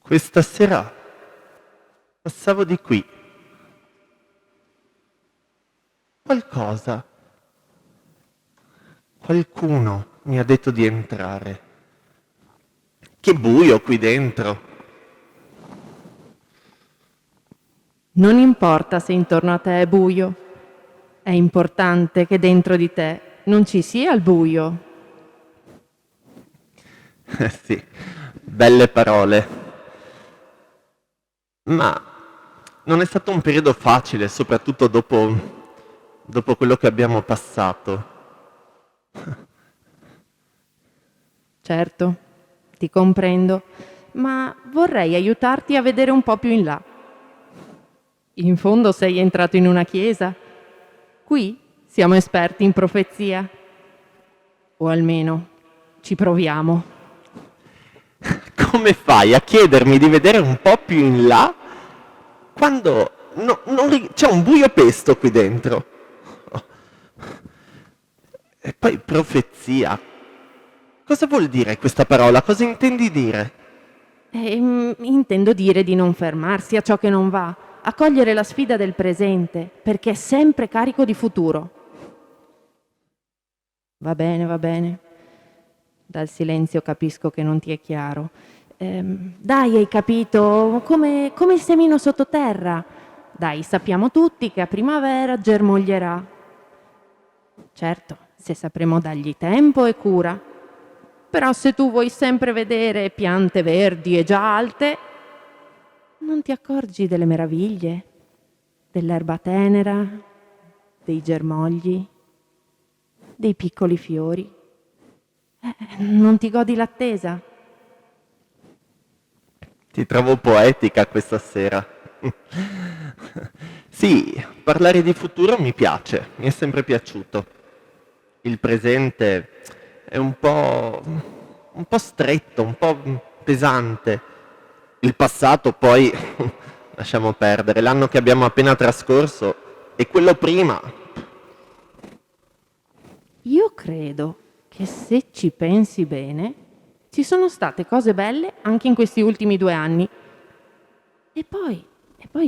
Questa sera passavo di qui. Qualcuno mi ha detto di entrare. Che buio qui dentro. Non importa se intorno a te è buio, è importante che dentro di te non ci sia il buio. Sì, belle parole. Ma non è stato un periodo facile, soprattutto dopo quello che abbiamo passato. Certo, ti comprendo, ma vorrei aiutarti a vedere un po' più in là. In fondo sei entrato in una chiesa. Qui siamo esperti in profezia. O almeno ci proviamo. Come fai a chiedermi di vedere un po' più in là quando c'è un buio pesto qui dentro? E poi profezia. Cosa vuol dire questa parola? Cosa intendi dire? Intendo dire di non fermarsi a ciò che non va, a cogliere la sfida del presente, perché è sempre carico di futuro. Va bene, va bene. Dal silenzio capisco che non ti è chiaro. Dai, hai capito? Come il semino sottoterra. Dai, sappiamo tutti che a primavera germoglierà. Certo, se sapremo dargli tempo e cura. Però se tu vuoi sempre vedere piante verdi e già alte, non ti accorgi delle meraviglie, dell'erba tenera, dei germogli, dei piccoli fiori. Non ti godi l'attesa? Ti trovo poetica questa sera. Sì, parlare di futuro mi piace, mi è sempre piaciuto. Il presente è un po' stretto, un po' pesante. Il passato poi lasciamo perdere, l'anno che abbiamo appena trascorso e quello prima. Io credo che se ci pensi bene, ci sono state cose belle anche in questi ultimi 2 anni. E poi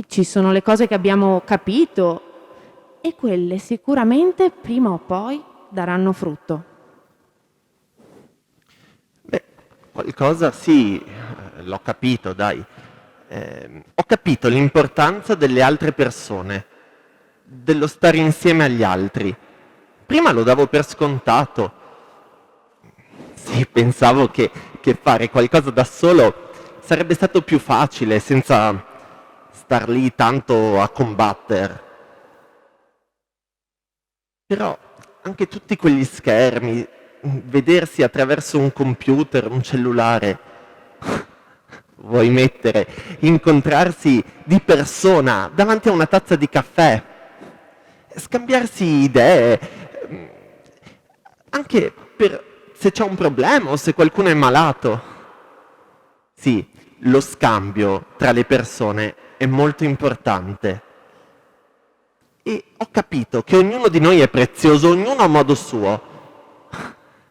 ci sono le cose che abbiamo capito e quelle sicuramente prima o poi daranno frutto. Beh, qualcosa sì, l'ho capito, dai. Ho capito l'importanza delle altre persone, dello stare insieme agli altri. Prima lo davo per scontato. Sì, pensavo che fare qualcosa da solo sarebbe stato più facile, senza star lì tanto a combattere. Però anche tutti quegli schermi, vedersi attraverso un computer, un cellulare, vuoi mettere, incontrarsi di persona davanti a una tazza di caffè, scambiarsi idee, anche per se c'è un problema o se qualcuno è malato. Sì, lo scambio tra le persone è molto importante. E ho capito che ognuno di noi è prezioso, ognuno a modo suo.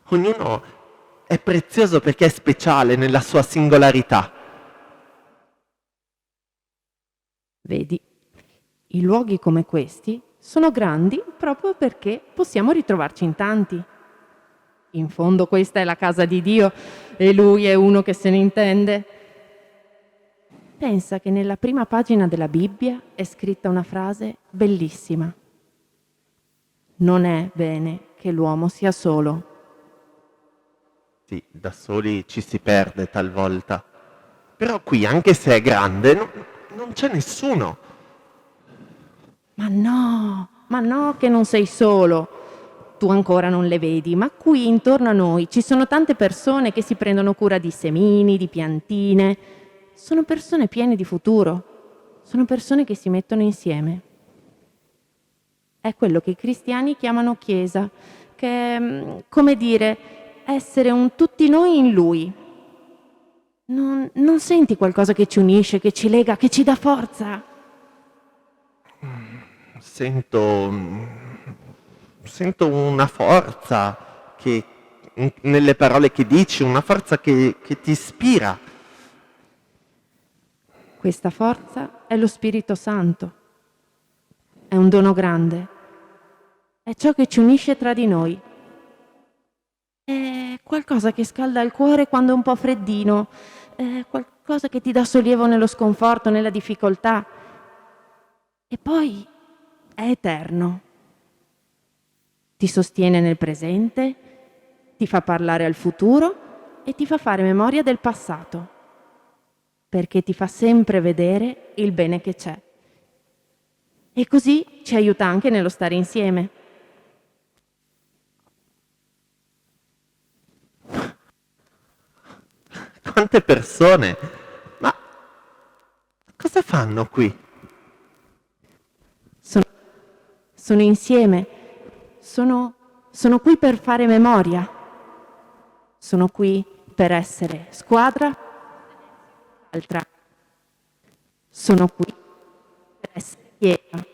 Ognuno è prezioso perché è speciale nella sua singolarità. Vedi, i luoghi come questi sono grandi proprio perché possiamo ritrovarci in tanti. In fondo questa è la casa di Dio e Lui è uno che se ne intende. Pensa che nella prima pagina della Bibbia è scritta una frase bellissima. Non è bene che l'uomo sia solo. Sì, da soli ci si perde talvolta. Però qui, anche se è grande, non c'è nessuno. Ma no che non sei solo. Tu ancora non le vedi, ma qui intorno a noi ci sono tante persone che si prendono cura di semini, di piantine. Sono persone piene di futuro. Sono persone che si mettono insieme. È quello che i cristiani chiamano Chiesa, che è, come dire, essere un tutti noi in Lui. Non senti qualcosa che ci unisce, che ci lega, che ci dà forza? Sento, sento una forza nelle parole che dici, una forza che ti ispira. Questa forza è lo Spirito Santo. È un dono grande. È ciò che ci unisce tra di noi. È qualcosa che scalda il cuore quando è un po' freddino. È qualcosa che ti dà sollievo nello sconforto, nella difficoltà. E poi è eterno. Ti sostiene nel presente, ti fa parlare al futuro e ti fa fare memoria del passato, perché ti fa sempre vedere il bene che c'è. E così ci aiuta anche nello stare insieme. Quante persone! Ma cosa fanno qui? Sono insieme, sono qui per fare memoria, sono qui per essere squadra, altra, sono qui per essere chiesa.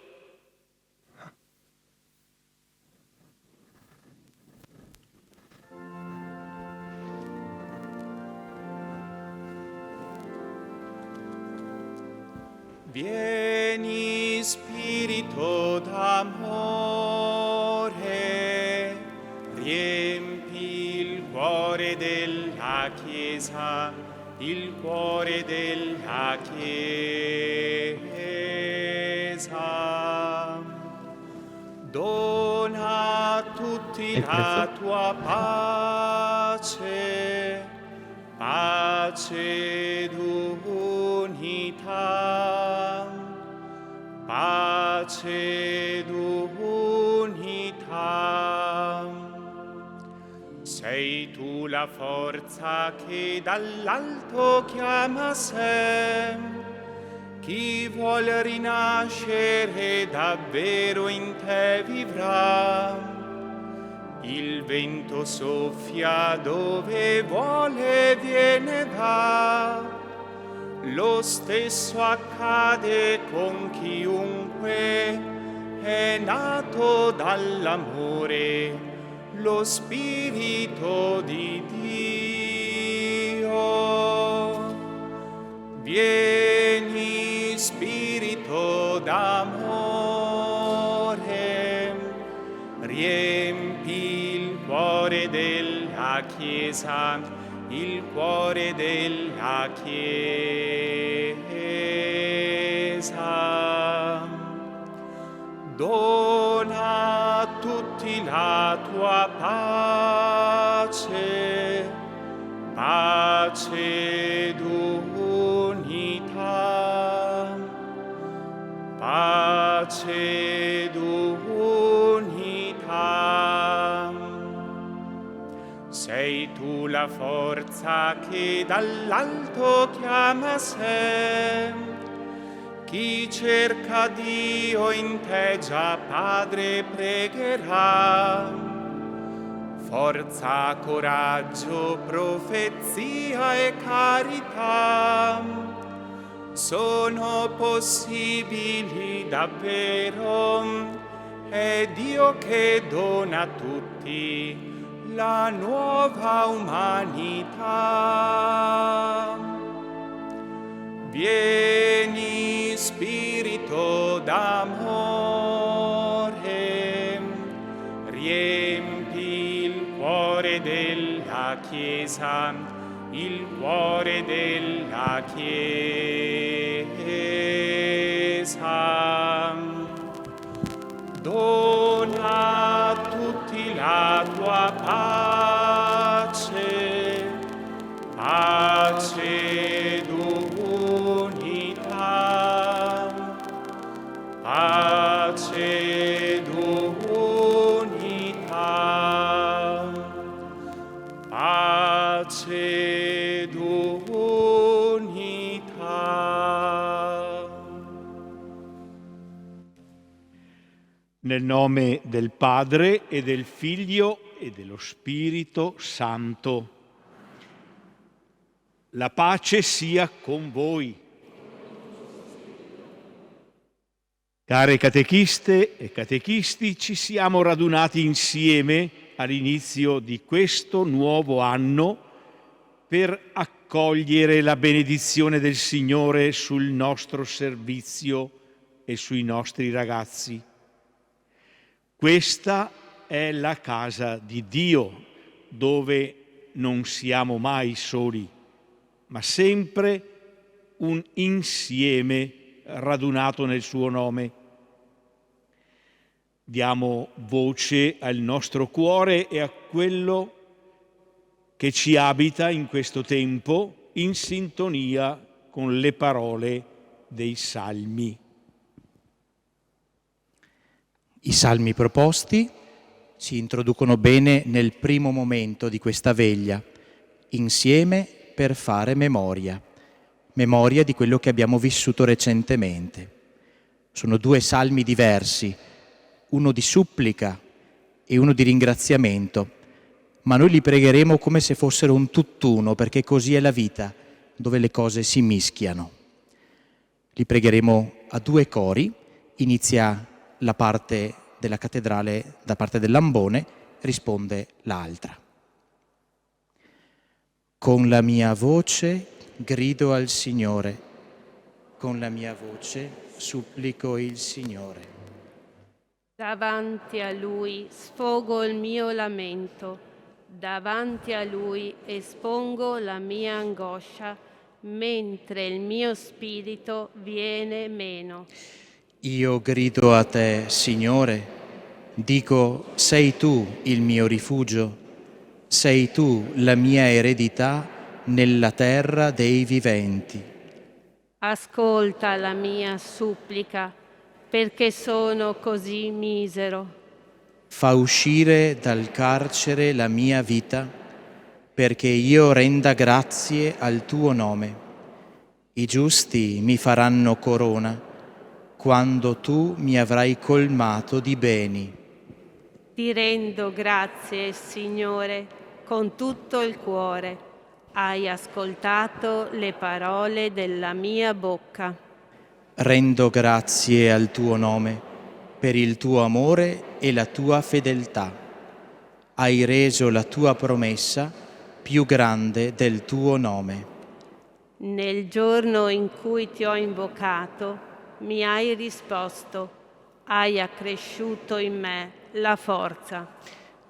Vieni Spirito d'amore, riempi il cuore della Chiesa, il cuore della Chiesa. Dona a tutti la tua pace, pace ed unità, pace ed unità. Sei tu la forza che dall'alto chiama sé, chi vuol rinascere davvero in te vivrà. Il vento soffia dove vuole, viene va. Lo stesso accade con chiunque è nato dall'amore, lo Spirito di Dio. Vieni Spirito d'amore, riempi il cuore della Chiesa, il cuore della Chiesa. Dona a tutti la tua pace, pace ed unità, pace ed unità. Sei tu la forza che dall'alto chiama sé, chi cerca Dio in te già Padre pregherà. Forza, coraggio, profezia e carità sono possibili davvero. È Dio che dona a tutti la nuova umanità. Vieni Spirito d'amore, riempi il cuore della Chiesa, il cuore della Chiesa. Dona a tutti la tua pace, pace ed unità, pace ed unità, pace ed unità. Nel nome del Padre e del Figlio e dello Spirito Santo. La pace sia con voi. Care catechiste e catechisti, ci siamo radunati insieme all'inizio di questo nuovo anno per accogliere cogliere la benedizione del Signore sul nostro servizio e sui nostri ragazzi. Questa è la casa di Dio, dove non siamo mai soli, ma sempre un insieme radunato nel suo nome. Diamo voce al nostro cuore e a quello che ci abita in questo tempo in sintonia con le parole dei Salmi. I salmi proposti si introducono bene nel primo momento di questa veglia, insieme per fare memoria di quello che abbiamo vissuto recentemente. Sono due salmi diversi, uno di supplica e uno di ringraziamento, ma noi li pregheremo come se fossero un tutt'uno, perché così è la vita, dove le cose si mischiano. Li pregheremo a due cori, inizia la parte della cattedrale da parte dell'ambone, risponde l'altra. Con la mia voce grido al Signore, con la mia voce supplico il Signore. Davanti a Lui sfogo il mio lamento, davanti a Lui espongo la mia angoscia, mentre il mio spirito viene meno. Io grido a te, Signore, dico, sei tu il mio rifugio, sei tu la mia eredità nella terra dei viventi. Ascolta la mia supplica, perché sono così misero. Fa uscire dal carcere la mia vita, perché io renda grazie al tuo nome. I giusti mi faranno corona, quando tu mi avrai colmato di beni. Ti rendo grazie, Signore, con tutto il cuore. Hai ascoltato le parole della mia bocca. Rendo grazie al tuo nome per il tuo amore e la tua fedeltà. Hai reso la tua promessa più grande del tuo nome. Nel giorno in cui ti ho invocato, mi hai risposto, hai accresciuto in me la forza.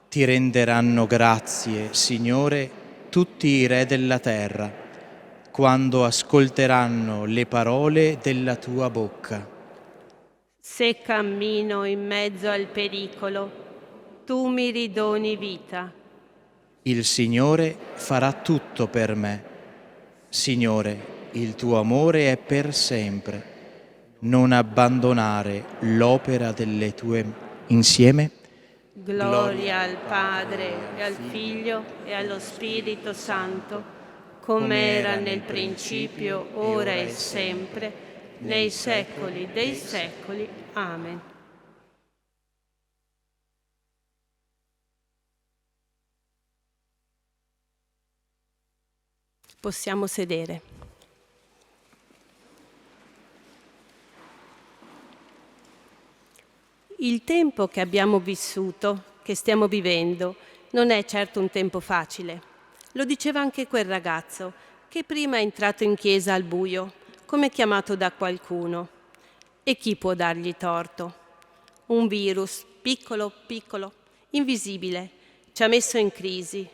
Ti renderanno grazie, Signore, tutti i re della terra, quando ascolteranno le parole della tua bocca. Se cammino in mezzo al pericolo, tu mi ridoni vita. Il Signore farà tutto per me. Signore, il tuo amore è per sempre. Non abbandonare l'opera delle tue insieme. Gloria al Padre e al Figlio e allo Spirito Santo, come era nel principio, ora e sempre, nei secoli dei secoli. Amen. Possiamo sedere. Il tempo che abbiamo vissuto, che stiamo vivendo, non è certo un tempo facile. Lo diceva anche quel ragazzo che prima è entrato in chiesa al buio, come chiamato da qualcuno. E chi può dargli torto? Un virus, piccolo, invisibile, ci ha messo in crisi,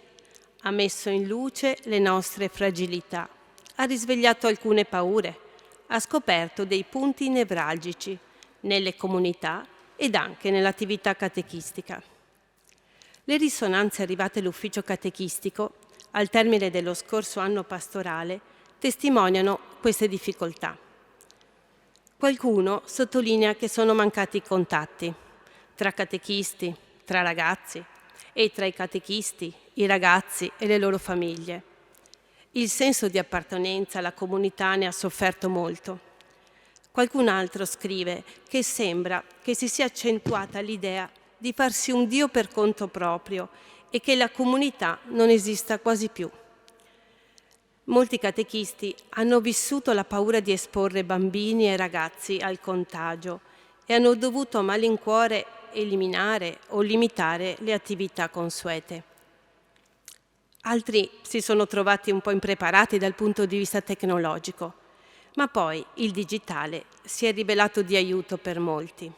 ha messo in luce le nostre fragilità, ha risvegliato alcune paure, ha scoperto dei punti nevralgici nelle comunità ed anche nell'attività catechistica. Le risonanze arrivate all'ufficio catechistico al termine dello scorso anno pastorale testimoniano queste difficoltà. Qualcuno sottolinea che sono mancati i contatti tra catechisti, tra ragazzi e tra i catechisti, i ragazzi e le loro famiglie. Il senso di appartenenza alla comunità ne ha sofferto molto. Qualcun altro scrive che sembra che si sia accentuata l'idea di farsi un Dio per conto proprio e che la comunità non esista quasi più. Molti catechisti hanno vissuto la paura di esporre bambini e ragazzi al contagio e hanno dovuto a malincuore eliminare o limitare le attività consuete. Altri si sono trovati un po' impreparati dal punto di vista tecnologico, ma poi il digitale si è rivelato di aiuto per molti.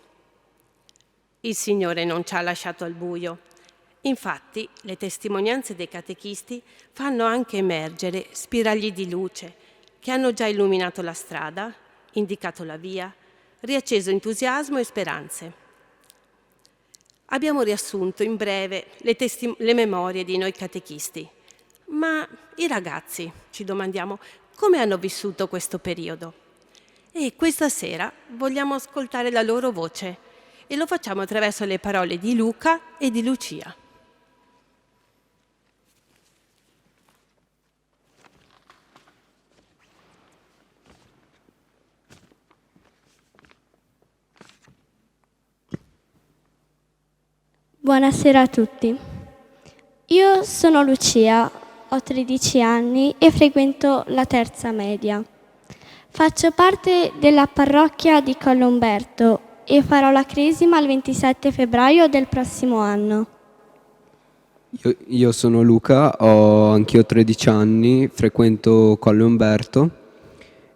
Il Signore non ci ha lasciato al buio. Infatti, le testimonianze dei catechisti fanno anche emergere spiragli di luce che hanno già illuminato la strada, indicato la via, riacceso entusiasmo e speranze. Abbiamo riassunto in breve le memorie di noi catechisti, ma i ragazzi, ci domandiamo, come hanno vissuto questo periodo? E questa sera vogliamo ascoltare la loro voce e lo facciamo attraverso le parole di Luca e di Lucia. Buonasera a tutti. Io sono Lucia, ho 13 anni e frequento la terza media. Faccio parte della parrocchia di Collo Umberto e farò la cresima il 27 febbraio del prossimo anno. Io sono Luca, ho anch'io 13 anni, frequento Collo Umberto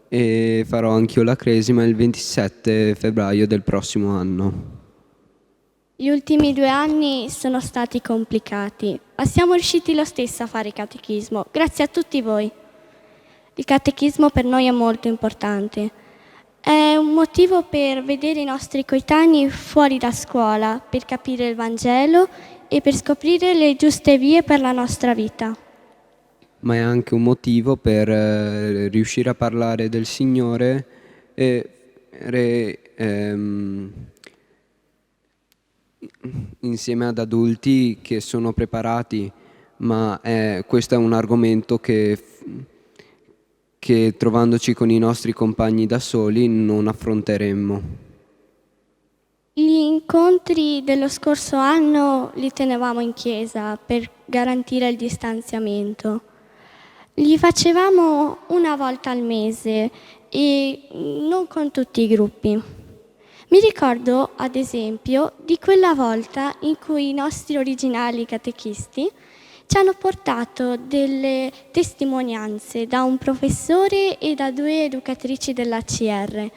e farò anch'io la cresima il 27 febbraio del prossimo anno. Gli ultimi 2 anni sono stati complicati, ma siamo riusciti lo stesso a fare catechismo, grazie a tutti voi. Il catechismo per noi è molto importante. È un motivo per vedere i nostri coetanei fuori da scuola, per capire il Vangelo e per scoprire le giuste vie per la nostra vita. Ma è anche un motivo per riuscire a parlare del Signore insieme ad adulti che sono preparati, ma questo è un argomento che trovandoci con i nostri compagni da soli non affronteremmo. Gli incontri dello scorso anno li tenevamo in chiesa per garantire il distanziamento. Li facevamo una volta al mese e non con tutti i gruppi. Mi ricordo, ad esempio, di quella volta in cui i nostri originali catechisti ci hanno portato delle testimonianze da un professore e da 2 educatrici dell'ACR.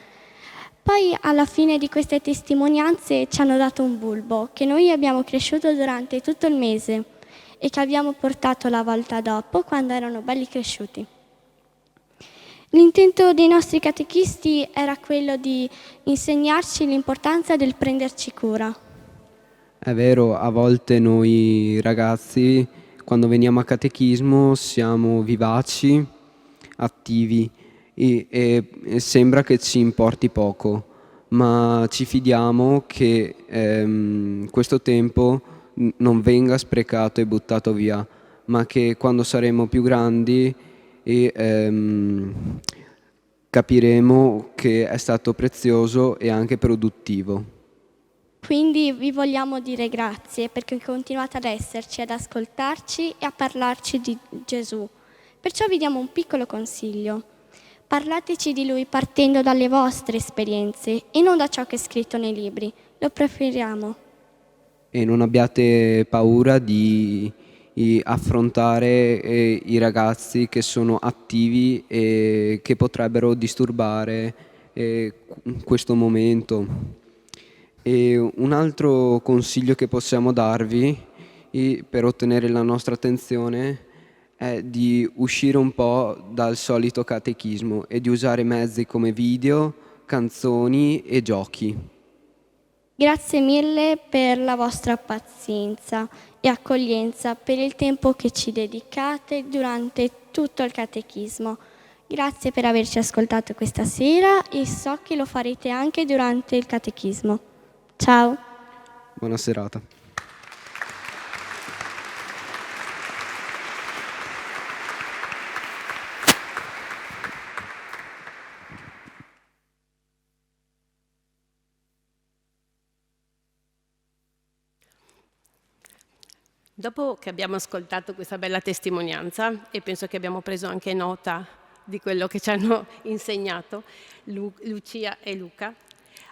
Poi alla fine di queste testimonianze ci hanno dato un bulbo che noi abbiamo cresciuto durante tutto il mese e che abbiamo portato la volta dopo quando erano belli cresciuti. L'intento dei nostri catechisti era quello di insegnarci l'importanza del prenderci cura. È vero, a volte noi ragazzi, quando veniamo a catechismo, siamo vivaci, attivi e sembra che ci importi poco, ma ci fidiamo che questo tempo non venga sprecato e buttato via, ma che quando saremo più grandi capiremo che è stato prezioso e anche produttivo. Quindi vi vogliamo dire grazie perché continuate ad esserci, ad ascoltarci e a parlarci di Gesù. Perciò vi diamo un piccolo consiglio. Parlateci di Lui partendo dalle vostre esperienze e non da ciò che è scritto nei libri. Lo preferiamo. E non abbiate paura di affrontare i ragazzi che sono attivi e che potrebbero disturbare questo momento. E un altro consiglio che possiamo darvi per ottenere la nostra attenzione è di uscire un po' dal solito catechismo e di usare mezzi come video, canzoni e giochi. Grazie mille per la vostra pazienza e accoglienza, per il tempo che ci dedicate durante tutto il catechismo. Grazie per averci ascoltato questa sera e so che lo farete anche durante il catechismo. Ciao. Buona serata. Dopo che abbiamo ascoltato questa bella testimonianza, e penso che abbiamo preso anche nota di quello che ci hanno insegnato Lucia e Luca,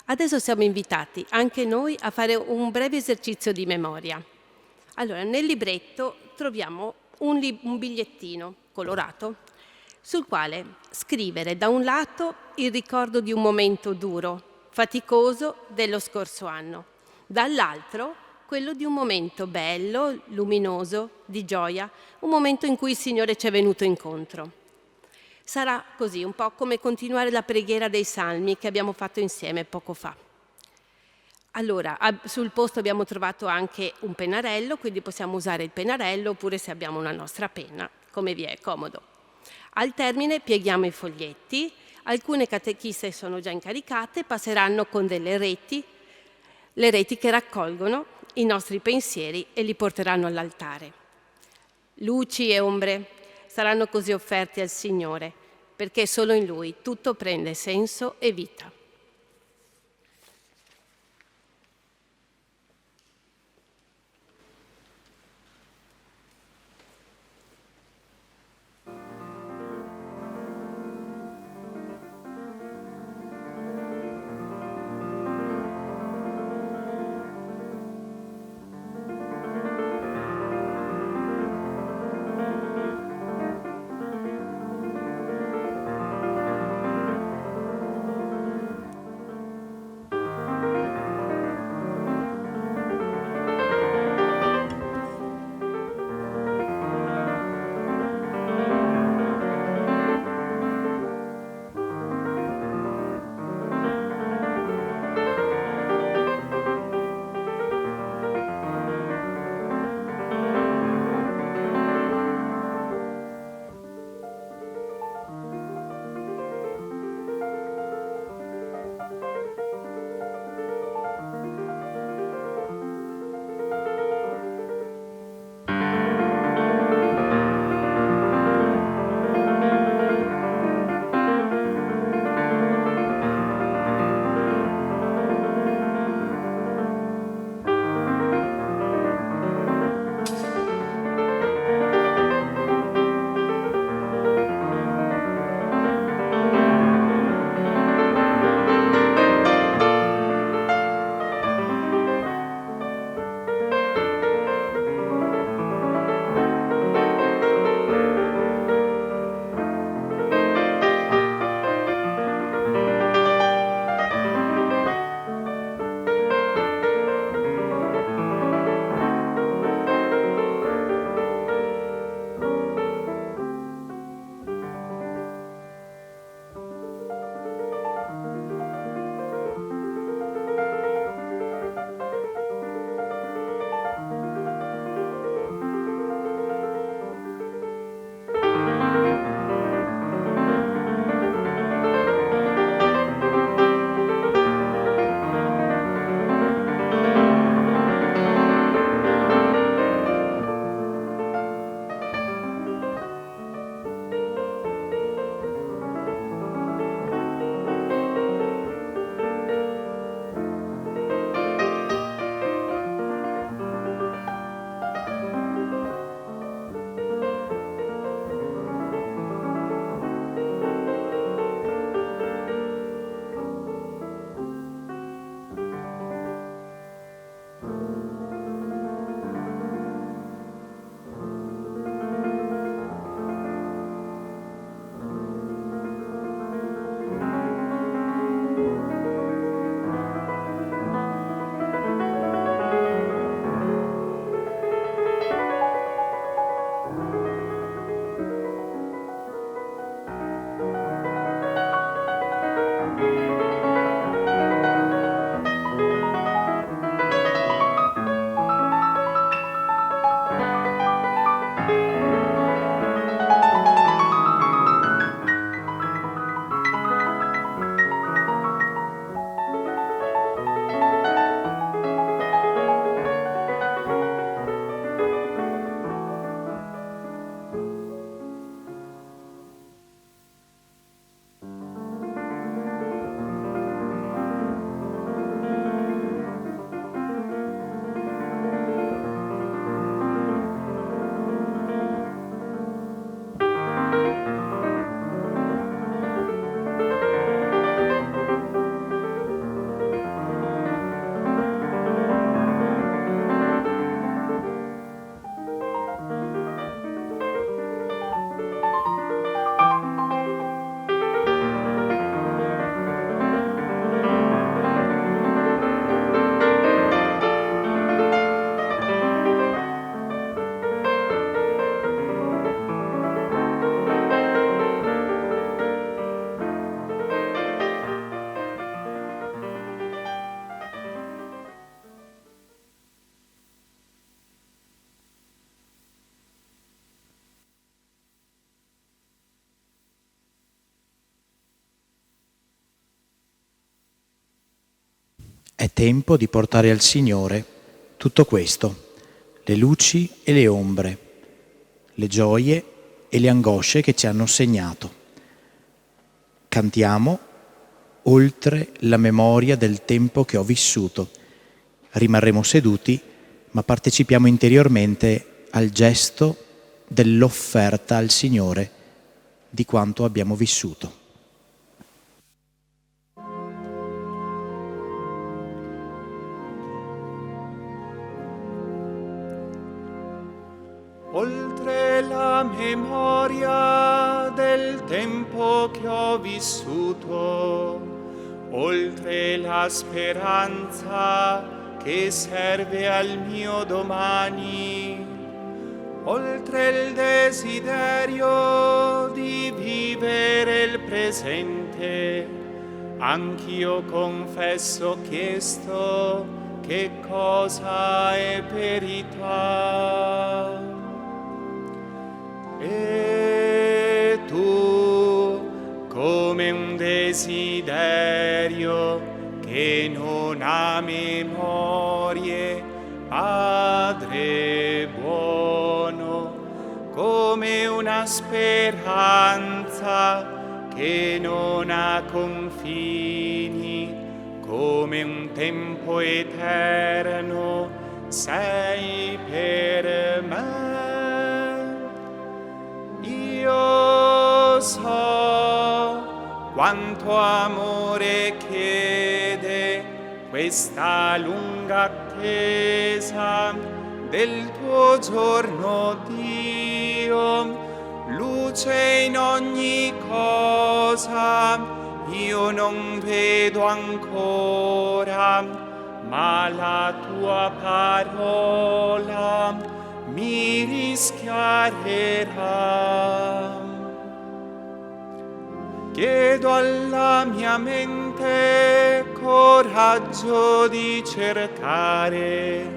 adesso siamo invitati anche noi a fare un breve esercizio di memoria. Allora, nel libretto troviamo un bigliettino colorato sul quale scrivere da un lato il ricordo di un momento duro, faticoso dello scorso anno, dall'altro quello di un momento bello, luminoso, di gioia, un momento in cui il Signore ci è venuto incontro. Sarà così, un po' come continuare la preghiera dei Salmi che abbiamo fatto insieme poco fa. Allora, sul posto abbiamo trovato anche un pennarello, quindi possiamo usare il pennarello oppure se abbiamo una nostra penna, come vi è comodo. Al termine pieghiamo i foglietti, alcune catechiste sono già incaricate, passeranno con delle reti, le reti che raccolgono i nostri pensieri e li porteranno all'altare. Luci e ombre saranno così offerti al Signore, perché solo in Lui tutto prende senso e vita. È tempo di portare al Signore tutto questo, le luci e le ombre, le gioie e le angosce che ci hanno segnato. Cantiamo oltre la memoria del tempo che ho vissuto. Rimarremo seduti, ma partecipiamo interiormente al gesto dell'offerta al Signore di quanto abbiamo vissuto. Oltre la memoria del tempo che ho vissuto, oltre la speranza che serve al mio domani, oltre il desiderio di vivere il presente, anch'io confesso ho chiesto che cosa è verità. E tu, come un desiderio che non ha memorie, Padre buono, come una speranza che non ha confini, come un tempo eterno sei per me. Io so quanto amore chiede questa lunga attesa del tuo giorno, Dio, luce in ogni cosa. Io non vedo ancora, ma la tua parola mi rischiarerà. Chiedo alla mia mente coraggio di cercare,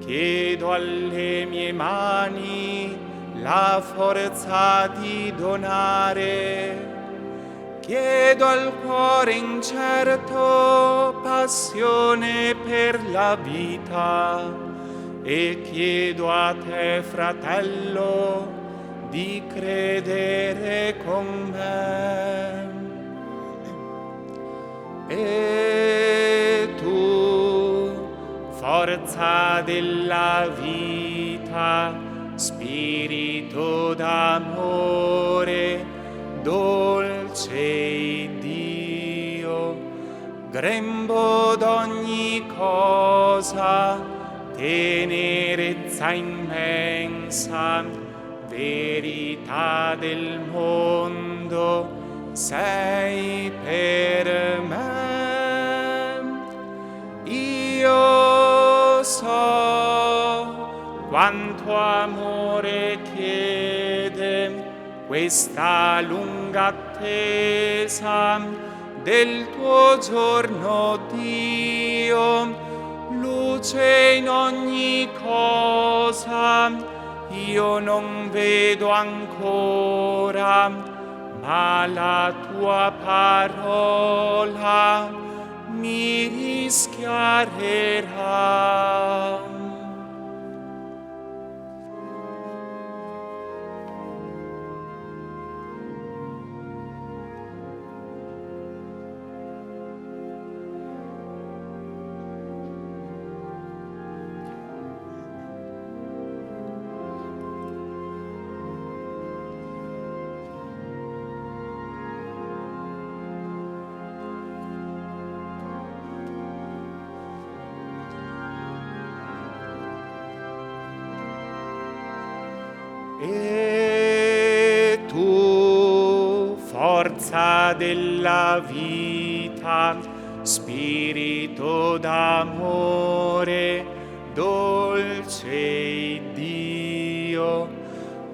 chiedo alle mie mani la forza di donare, chiedo al cuore incerto passione per la vita e chiedo a te, fratello, di credere con me. E tu, forza della vita, spirito d'amore, dolce Dio, grembo d'ogni cosa, tenerezza immensa, verità del mondo, sei per me. Io so quanto amore chiede questa lunga attesa del tuo giorno, Dio, luce in ogni cosa. Io non vedo ancora, ma la tua parola mi rischiarerà. E tu, forza della vita, spirito d'amore, dolce Dio,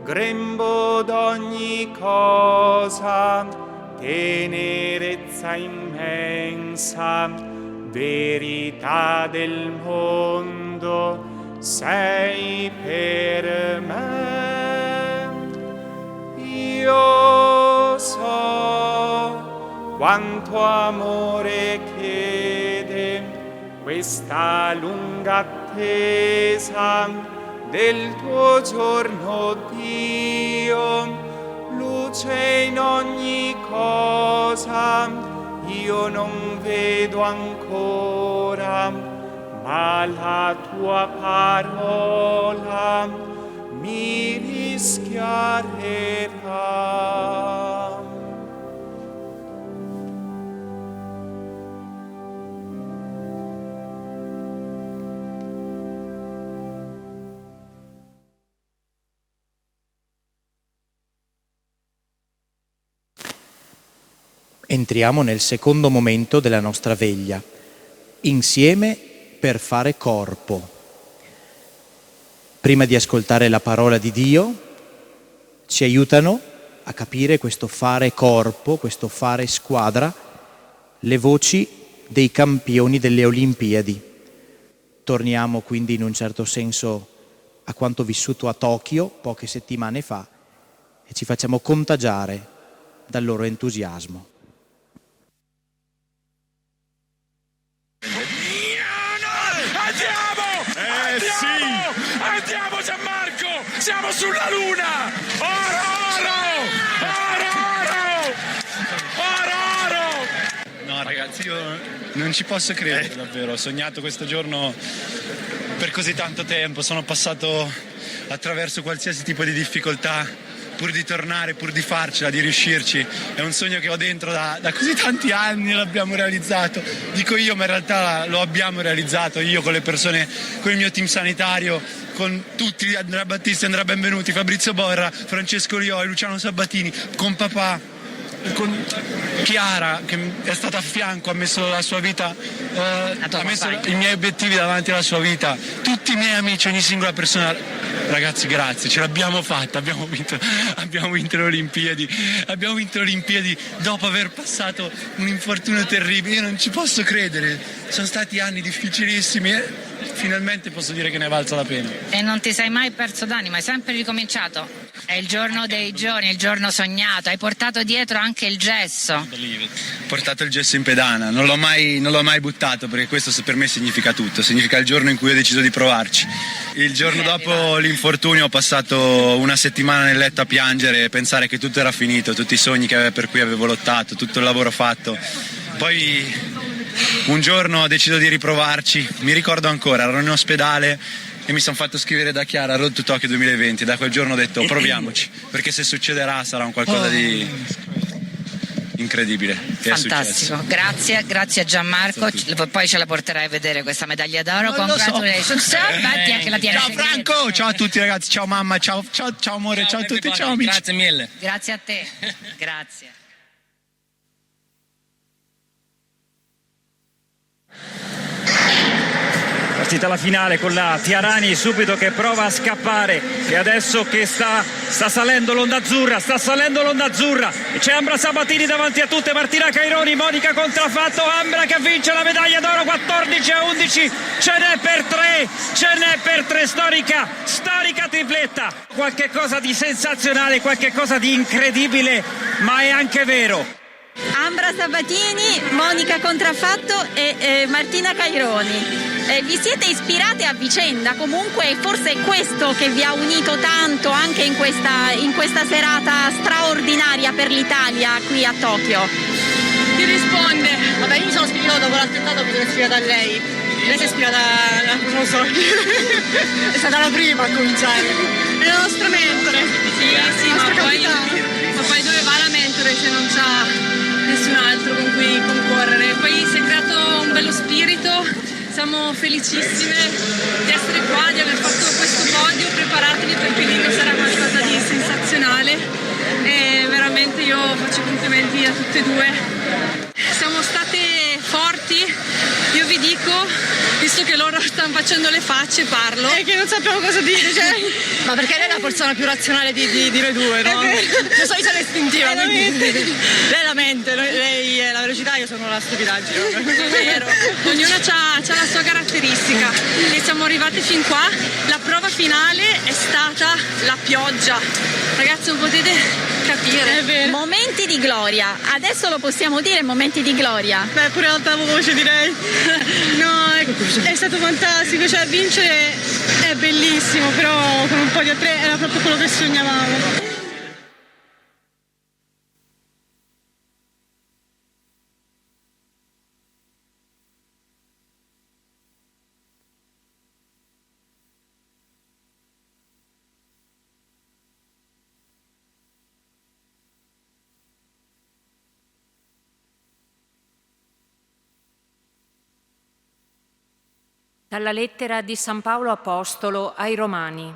grembo d'ogni cosa, tenerezza immensa, verità del mondo, sei per me. Io so quanto amore chiede questa lunga attesa del tuo giorno, Dio, luce in ogni cosa, io non vedo ancora, ma la tua parola mi rischiarerà. Entriamo nel secondo momento della nostra veglia, insieme per fare corpo. Prima di ascoltare la parola di Dio, ci aiutano a capire questo fare corpo, questo fare squadra, le voci dei campioni delle Olimpiadi. Torniamo quindi in un certo senso a quanto vissuto a Tokyo poche settimane fa e ci facciamo contagiare dal loro entusiasmo. Andiamo Gianmarco! Siamo sulla Luna! Oro, oro! No ragazzi, io non ci posso credere davvero, ho sognato questo giorno per così tanto tempo, sono passato attraverso qualsiasi tipo di difficoltà pur di tornare, pur di farcela, di riuscirci. È un sogno che ho dentro da così tanti anni e l'abbiamo realizzato. Dico io, ma in realtà lo abbiamo realizzato, io con le persone, con il mio team sanitario, con tutti, Andrea Battisti, Andrea Benvenuti, Fabrizio Borra, Francesco Rioi, Luciano Sabatini, con papà, con Chiara che è stata a fianco, ha messo la sua vita, ha messo i miei obiettivi davanti alla sua vita, tutti i miei amici, ogni singola persona. Ragazzi, grazie, ce l'abbiamo fatta, abbiamo vinto le Olimpiadi, dopo aver passato un infortunio terribile. Io non ci posso credere, sono stati anni difficilissimi e finalmente posso dire che ne è valsa la pena. E non ti sei mai perso d'animo, hai sempre ricominciato. È il giorno dei giorni, il giorno sognato, hai portato dietro anche il gesso. Ho portato il gesso in pedana, non l'ho mai buttato, perché questo per me significa tutto, significa il giorno in cui ho deciso di provarci. Il giorno dopo l'infortunio ho passato una settimana nel letto a piangere e pensare che tutto era finito, tutti i sogni per cui avevo lottato, tutto il lavoro fatto. Poi un giorno ho deciso di riprovarci, mi ricordo ancora, ero in ospedale e mi sono fatto scrivere da Chiara Road to Tokyo 2020. Da quel giorno ho detto proviamoci, perché se succederà sarà un qualcosa di incredibile. Fantastico, grazie a Gianmarco, poi ce la porterai a vedere questa medaglia d'oro. Congratulations. Batti anche la Ciao Franco, ciao a tutti ragazzi, ciao mamma, ciao amore, ciao a tutti, ciao amici. Grazie mille. Grazie a te, grazie. Partita la finale con la Tiarani subito che prova a scappare e adesso che sta salendo l'onda azzurra, c'è Ambra Sabatini davanti a tutte, Martina Caironi, Monica Contrafatto, Ambra che vince la medaglia d'oro 14-11, ce n'è per tre, storica tripletta, qualche cosa di sensazionale, qualche cosa di incredibile, ma è anche vero. Ambra Sabatini, Monica Contrafatto e Martina Caironi. Vi siete ispirate a vicenda, comunque forse è questo che vi ha unito tanto anche in questa serata straordinaria per l'Italia qui a Tokyo. Chi risponde? Vabbè, io mi sono ispirata dopo l'attentato, mi sono ispirata a lei. Lei si è ispirata non lo so, è stata la prima a cominciare. È la nostra mentore. Sì, ma poi dove va la mentore se non c'ha nessun altro con cui concorrere? Poi si è creato un bello spirito. Siamo felicissime di essere qua, di aver fatto questo podio, preparatevi perché lì sarà qualcosa di sensazionale e veramente io faccio complimenti a tutte e due. Siamo state forti, io vi dico, visto che loro stanno stanno facendo le facce parlo. E che non sappiamo cosa dire, cioè. Ma perché lei è la persona più razionale di noi due, no? Io sono istintiva, quindi. Lei è la mente, lei è la velocità, io sono la stupidaggine. È vero. Ognuno ha la sua caratteristica. E siamo arrivati fin qua. La prova finale è stata la pioggia. Ragazzi, non potete capire. È vero. Momenti di gloria. Adesso lo possiamo dire, momenti di gloria. Beh, pure alta voce direi. No, è stato fantastico, cioè vincere è bellissimo, però con un podio a 3 era proprio quello che sognavamo. Dalla lettera di San Paolo Apostolo ai Romani.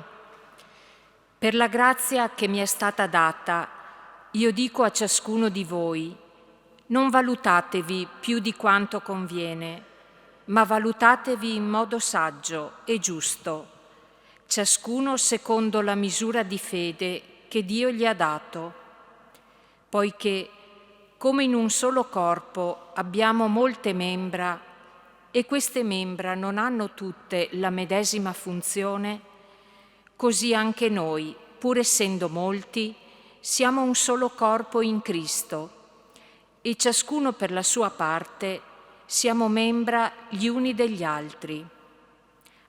Per la grazia che mi è stata data, io dico a ciascuno di voi, non valutatevi più di quanto conviene, ma valutatevi in modo saggio e giusto, ciascuno secondo la misura di fede che Dio gli ha dato, poiché, come in un solo corpo abbiamo molte membra, e queste membra non hanno tutte la medesima funzione, così anche noi, pur essendo molti, siamo un solo corpo in Cristo e ciascuno per la sua parte siamo membra gli uni degli altri.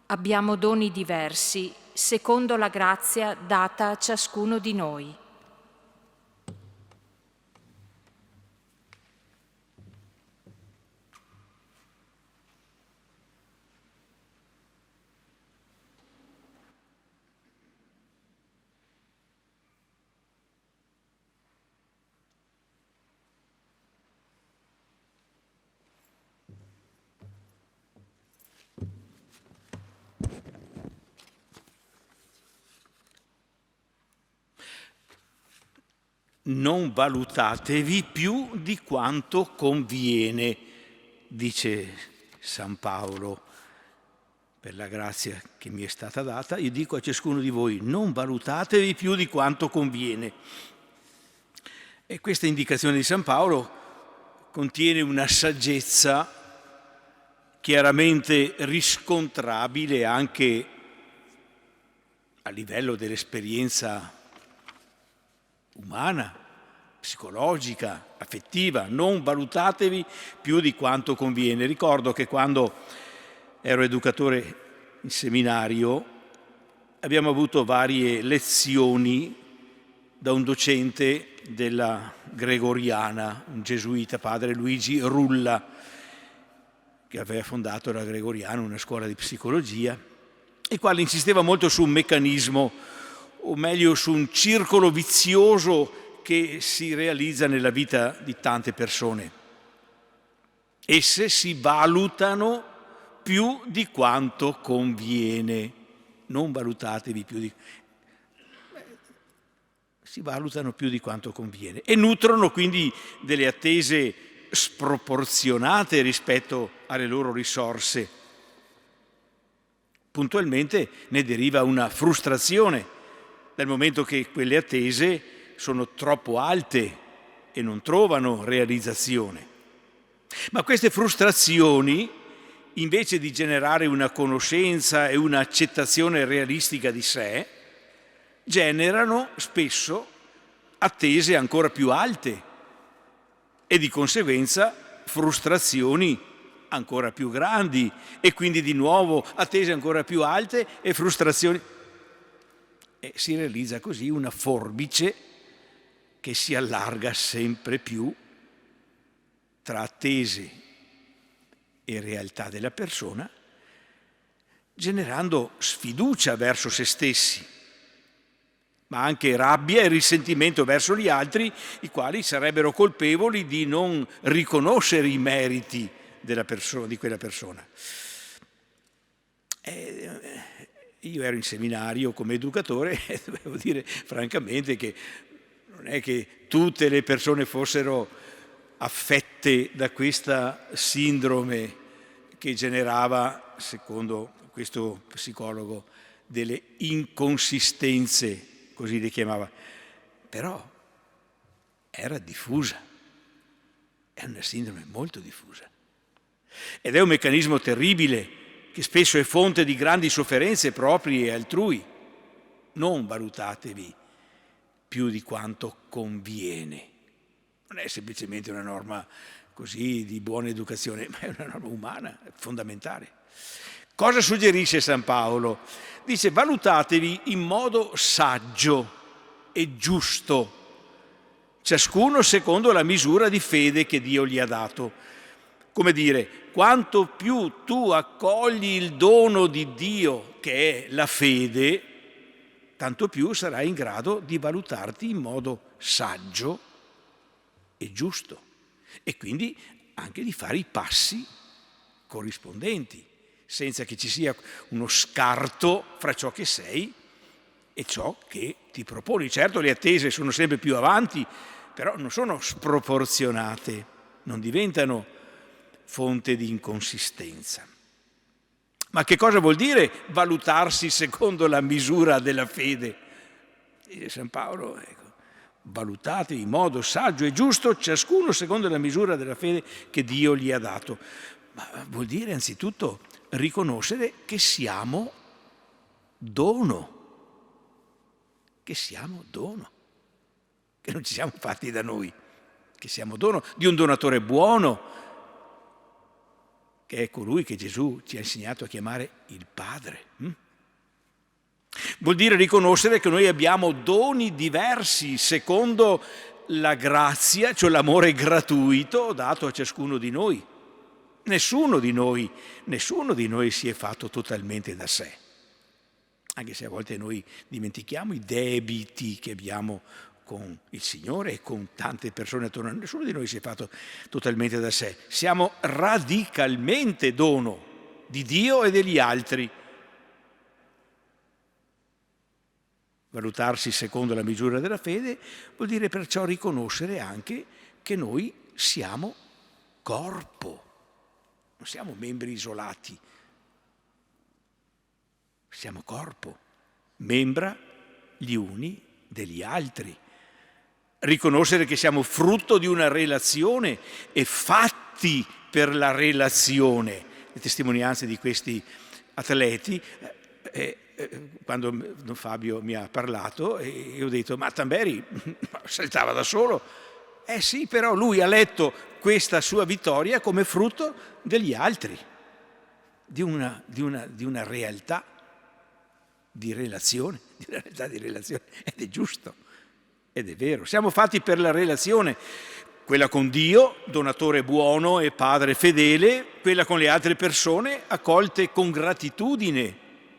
Abbiamo doni diversi secondo la grazia data a ciascuno di noi. Non valutatevi più di quanto conviene, dice San Paolo, per la grazia che mi è stata data, io dico a ciascuno di voi, non valutatevi più di quanto conviene. E questa indicazione di San Paolo contiene una saggezza chiaramente riscontrabile anche a livello dell'esperienza umana, psicologica, affettiva. Non valutatevi più di quanto conviene. Ricordo che quando ero educatore in seminario abbiamo avuto varie lezioni da un docente della Gregoriana, un gesuita, padre Luigi Rulla, che aveva fondato la Gregoriana, una scuola di psicologia, il quale insisteva molto su un meccanismo, o meglio su un circolo vizioso che si realizza nella vita di tante persone. Esse si valutano più di quanto conviene. Non valutatevi più di... Si valutano più di quanto conviene e nutrono quindi delle attese sproporzionate rispetto alle loro risorse. Puntualmente ne deriva una frustrazione, dal momento che quelle attese sono troppo alte e non trovano realizzazione. Ma queste frustrazioni, invece di generare una conoscenza e un'accettazione realistica di sé, generano spesso attese ancora più alte e di conseguenza frustrazioni ancora più grandi e quindi di nuovo attese ancora più alte e frustrazioni. E si realizza così una forbice che si allarga sempre più tra attese e realtà della persona, generando sfiducia verso se stessi, ma anche rabbia e risentimento verso gli altri, i quali sarebbero colpevoli di non riconoscere i meriti della persona, di quella persona. Io ero in seminario come educatore e dovevo dire francamente che non è che tutte le persone fossero affette da questa sindrome che generava, secondo questo psicologo, delle inconsistenze, così le chiamava, però era diffusa, è una sindrome molto diffusa ed è un meccanismo terribile che spesso è fonte di grandi sofferenze proprie e altrui. Non valutatevi più di quanto conviene. Non è semplicemente una norma così di buona educazione, ma è una norma umana, fondamentale. Cosa suggerisce San Paolo? Dice: valutatevi in modo saggio e giusto, ciascuno secondo la misura di fede che Dio gli ha dato. Come dire, quanto più tu accogli il dono di Dio, che è la fede, tanto più sarai in grado di valutarti in modo saggio e giusto, e quindi anche di fare i passi corrispondenti, senza che ci sia uno scarto fra ciò che sei e ciò che ti proponi. Certo, le attese sono sempre più avanti, però non sono sproporzionate, non diventano fonte di inconsistenza. Ma che cosa vuol dire valutarsi secondo la misura della fede? Dice San Paolo, ecco, valutate in modo saggio e giusto, ciascuno secondo la misura della fede che Dio gli ha dato. Ma vuol dire anzitutto riconoscere che siamo dono, che non ci siamo fatti da noi, che siamo dono di un donatore buono, che è colui che Gesù ci ha insegnato a chiamare il Padre. Vuol dire riconoscere che noi abbiamo doni diversi secondo la grazia, cioè l'amore gratuito dato a ciascuno di noi. Nessuno di noi si è fatto totalmente da sé, anche se a volte noi dimentichiamo i debiti che abbiamo con il Signore e con tante persone attorno a noi. Nessuno di noi si è fatto totalmente da sé. Siamo radicalmente dono di Dio e degli altri. Valutarsi secondo la misura della fede vuol dire perciò riconoscere anche che noi siamo corpo, non siamo membri isolati, siamo corpo, membra gli uni degli altri. Riconoscere che siamo frutto di una relazione e fatti per la relazione. Le testimonianze di questi atleti, quando Don Fabio mi ha parlato, io ho detto: ma Tamberi saltava da solo. Sì, però lui ha letto questa sua vittoria come frutto degli altri, di una realtà di relazione, ed è giusto. Ed è vero, siamo fatti per la relazione, quella con Dio, donatore buono e padre fedele, quella con le altre persone, accolte con gratitudine,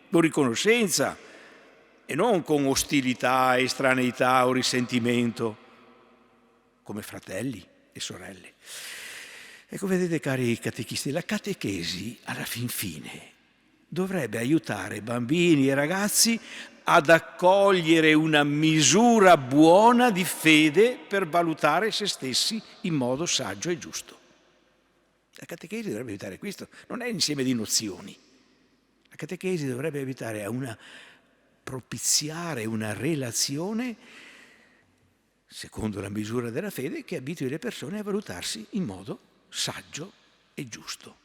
con riconoscenza, e non con ostilità, estraneità o risentimento, come fratelli e sorelle. Ecco, vedete, cari catechisti, la catechesi, alla fin fine, dovrebbe aiutare bambini e ragazzi ad accogliere una misura buona di fede per valutare se stessi in modo saggio e giusto. La catechesi dovrebbe aiutare questo, non è un insieme di nozioni. La catechesi dovrebbe aiutare a propiziare una relazione secondo la misura della fede che abitui le persone a valutarsi in modo saggio e giusto.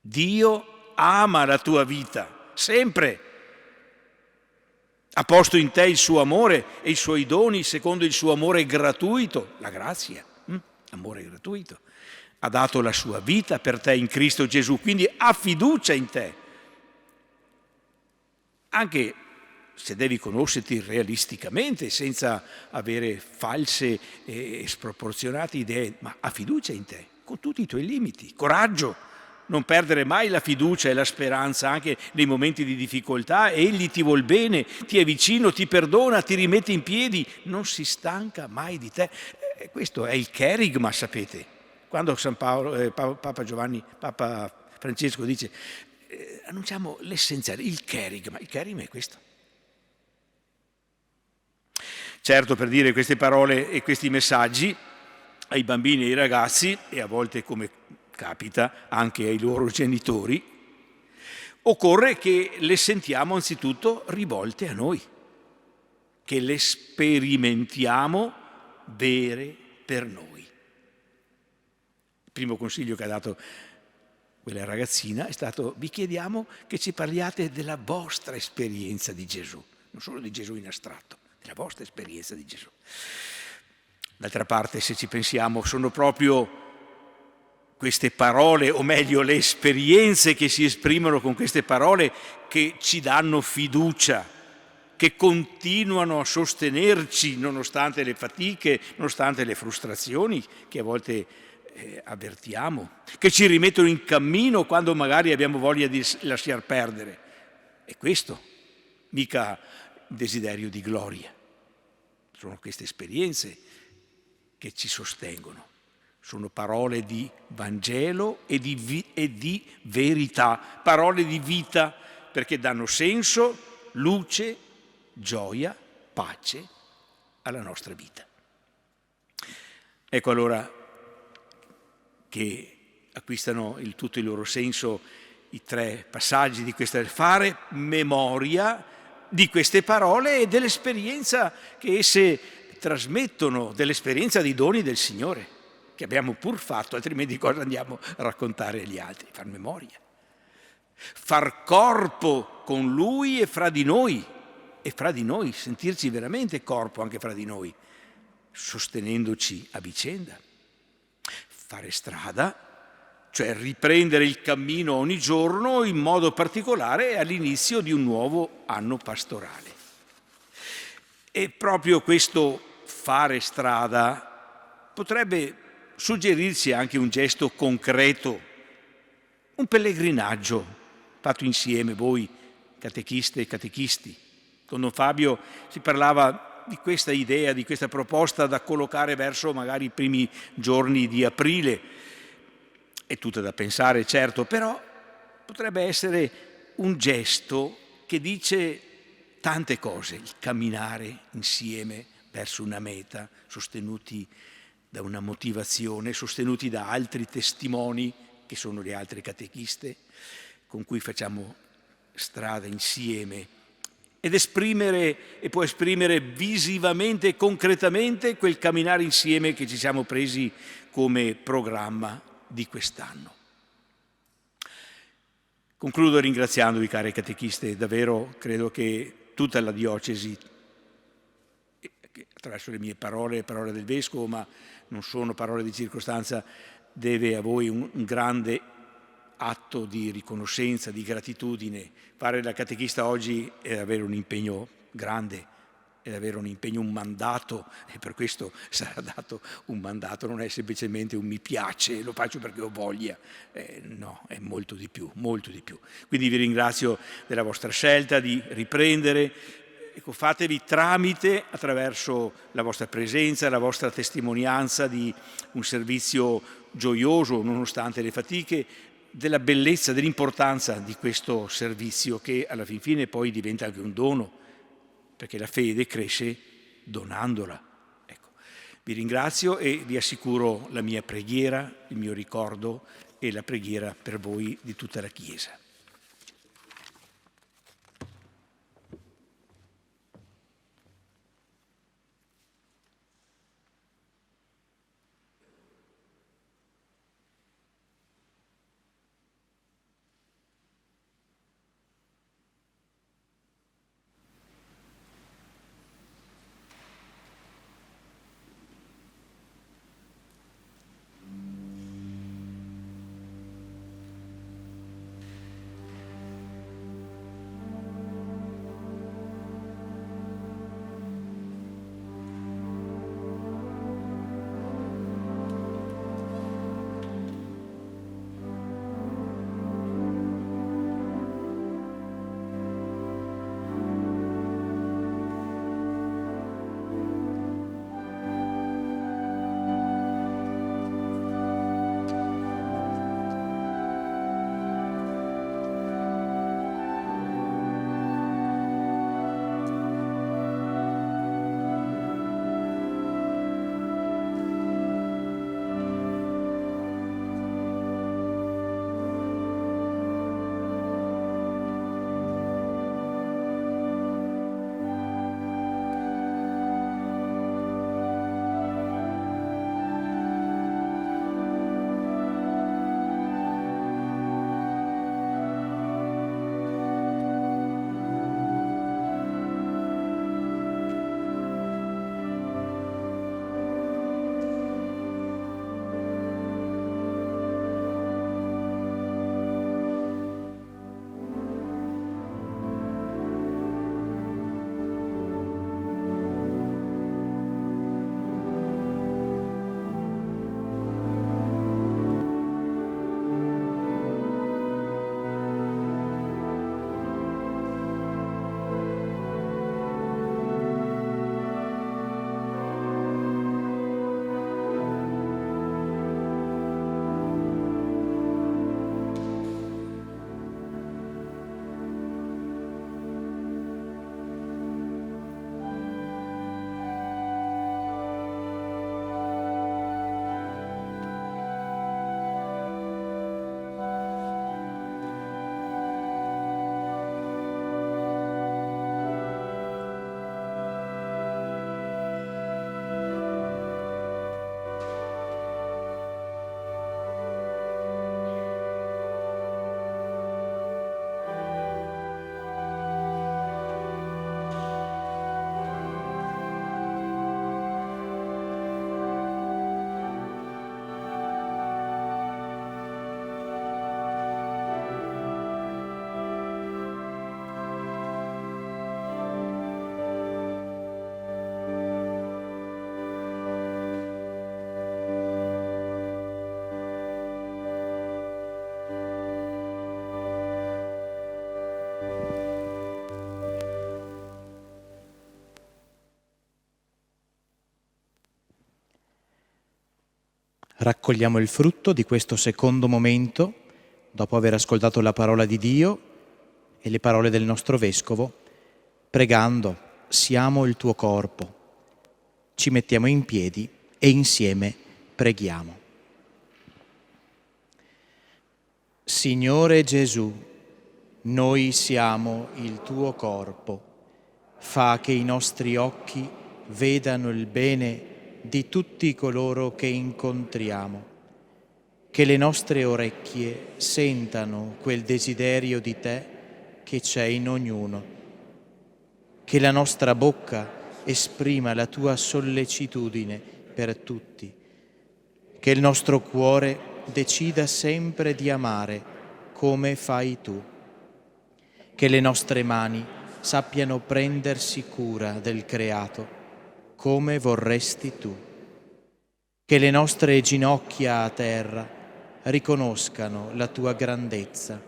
Dio ama la tua vita, sempre. Ha posto in te il suo amore e i suoi doni secondo il suo amore gratuito, la grazia, amore gratuito. Ha dato la sua vita per te in Cristo Gesù, quindi ha fiducia in te. Anche se devi conoscerti realisticamente, senza avere false e sproporzionate idee, ma ha fiducia in te, con tutti i tuoi limiti. Coraggio! Non perdere mai la fiducia e la speranza anche nei momenti di difficoltà. Egli ti vuol bene, ti è vicino, ti perdona, ti rimette in piedi, non si stanca mai di te. Questo è il cherigma, sapete. Quando San Paolo, Papa Francesco dice annunciamo l'essenziale, il cherigma è questo. Certo, per dire queste parole e questi messaggi ai bambini e ai ragazzi, e a volte, come capita, anche ai loro genitori, occorre che le sentiamo anzitutto rivolte a noi, che le sperimentiamo vere per noi. Il primo consiglio che ha dato quella ragazzina è stato: vi chiediamo che ci parliate della vostra esperienza di Gesù, non solo di Gesù in astratto, della vostra esperienza di Gesù. D'altra parte, se ci pensiamo, sono proprio queste parole, o meglio le esperienze che si esprimono con queste parole, che ci danno fiducia, che continuano a sostenerci nonostante le fatiche, nonostante le frustrazioni che a volte avvertiamo, che ci rimettono in cammino quando magari abbiamo voglia di lasciar perdere. E questo, mica il desiderio di gloria. Sono queste esperienze che ci sostengono. Sono parole di Vangelo e di verità, parole di vita, perché danno senso, luce, gioia, pace alla nostra vita. Ecco allora che acquistano tutto il loro senso i 3 passaggi di questa: fare memoria di queste parole e dell'esperienza che esse trasmettono, dell'esperienza dei doni del Signore, che abbiamo pur fatto, altrimenti cosa andiamo a raccontare agli altri? Far memoria. Far corpo con Lui e fra di noi, sentirci veramente corpo anche fra di noi, sostenendoci a vicenda. Fare strada, cioè riprendere il cammino ogni giorno, in modo particolare all'inizio di un nuovo anno pastorale. E proprio questo fare strada potrebbe suggerirci anche un gesto concreto, un pellegrinaggio fatto insieme, voi catechiste e catechisti. Con Don Fabio si parlava di questa idea, di questa proposta da collocare verso magari i primi giorni di aprile. È tutta da pensare, certo, però potrebbe essere un gesto che dice tante cose: il camminare insieme verso una meta, sostenuti da una motivazione, sostenuti da altri testimoni che sono le altre catechiste con cui facciamo strada insieme, e può esprimere visivamente e concretamente quel camminare insieme che ci siamo presi come programma di quest'anno. Concludo ringraziandovi, care catechiste, davvero credo che tutta la diocesi, attraverso le mie parole, le parole del Vescovo, ma non sono parole di circostanza, deve a voi un grande atto di riconoscenza, di gratitudine. Fare la catechista oggi è avere un impegno grande, è avere un impegno, un mandato, e per questo sarà dato un mandato, non è semplicemente un mi piace, lo faccio perché ho voglia, no, è molto di più, molto di più. Quindi vi ringrazio della vostra scelta di riprendere. Ecco, fatevi tramite, attraverso la vostra presenza, la vostra testimonianza di un servizio gioioso, nonostante le fatiche, della bellezza, dell'importanza di questo servizio, che alla fin fine poi diventa anche un dono, perché la fede cresce donandola. Ecco, vi ringrazio e vi assicuro la mia preghiera, il mio ricordo e la preghiera per voi di tutta la Chiesa. Raccogliamo il frutto di questo secondo momento, dopo aver ascoltato la parola di Dio e le parole del nostro Vescovo, pregando: siamo il tuo corpo. Ci mettiamo in piedi e insieme preghiamo. Signore Gesù, noi siamo il tuo corpo. Fa che i nostri occhi vedano il bene di tutti coloro che incontriamo, che le nostre orecchie sentano quel desiderio di te che c'è in ognuno, che la nostra bocca esprima la tua sollecitudine per tutti, che il nostro cuore decida sempre di amare come fai tu, che le nostre mani sappiano prendersi cura del creato come vorresti tu, che le nostre ginocchia a terra riconoscano la tua grandezza,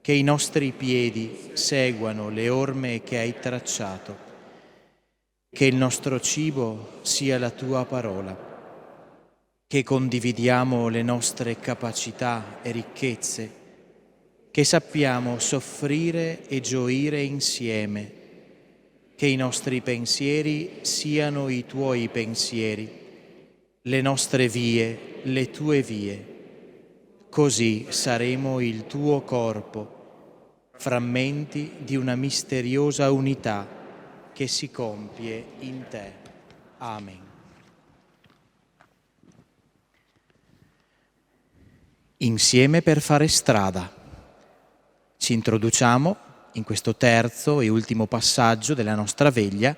che i nostri piedi seguano le orme che hai tracciato, che il nostro cibo sia la tua parola, che condividiamo le nostre capacità e ricchezze, che sappiamo soffrire e gioire insieme, che i nostri pensieri siano i tuoi pensieri, le nostre vie le tue vie. Così saremo il tuo corpo, frammenti di una misteriosa unità che si compie in te. Amen. Insieme per fare strada. Ci introduciamo in questo terzo e ultimo passaggio della nostra veglia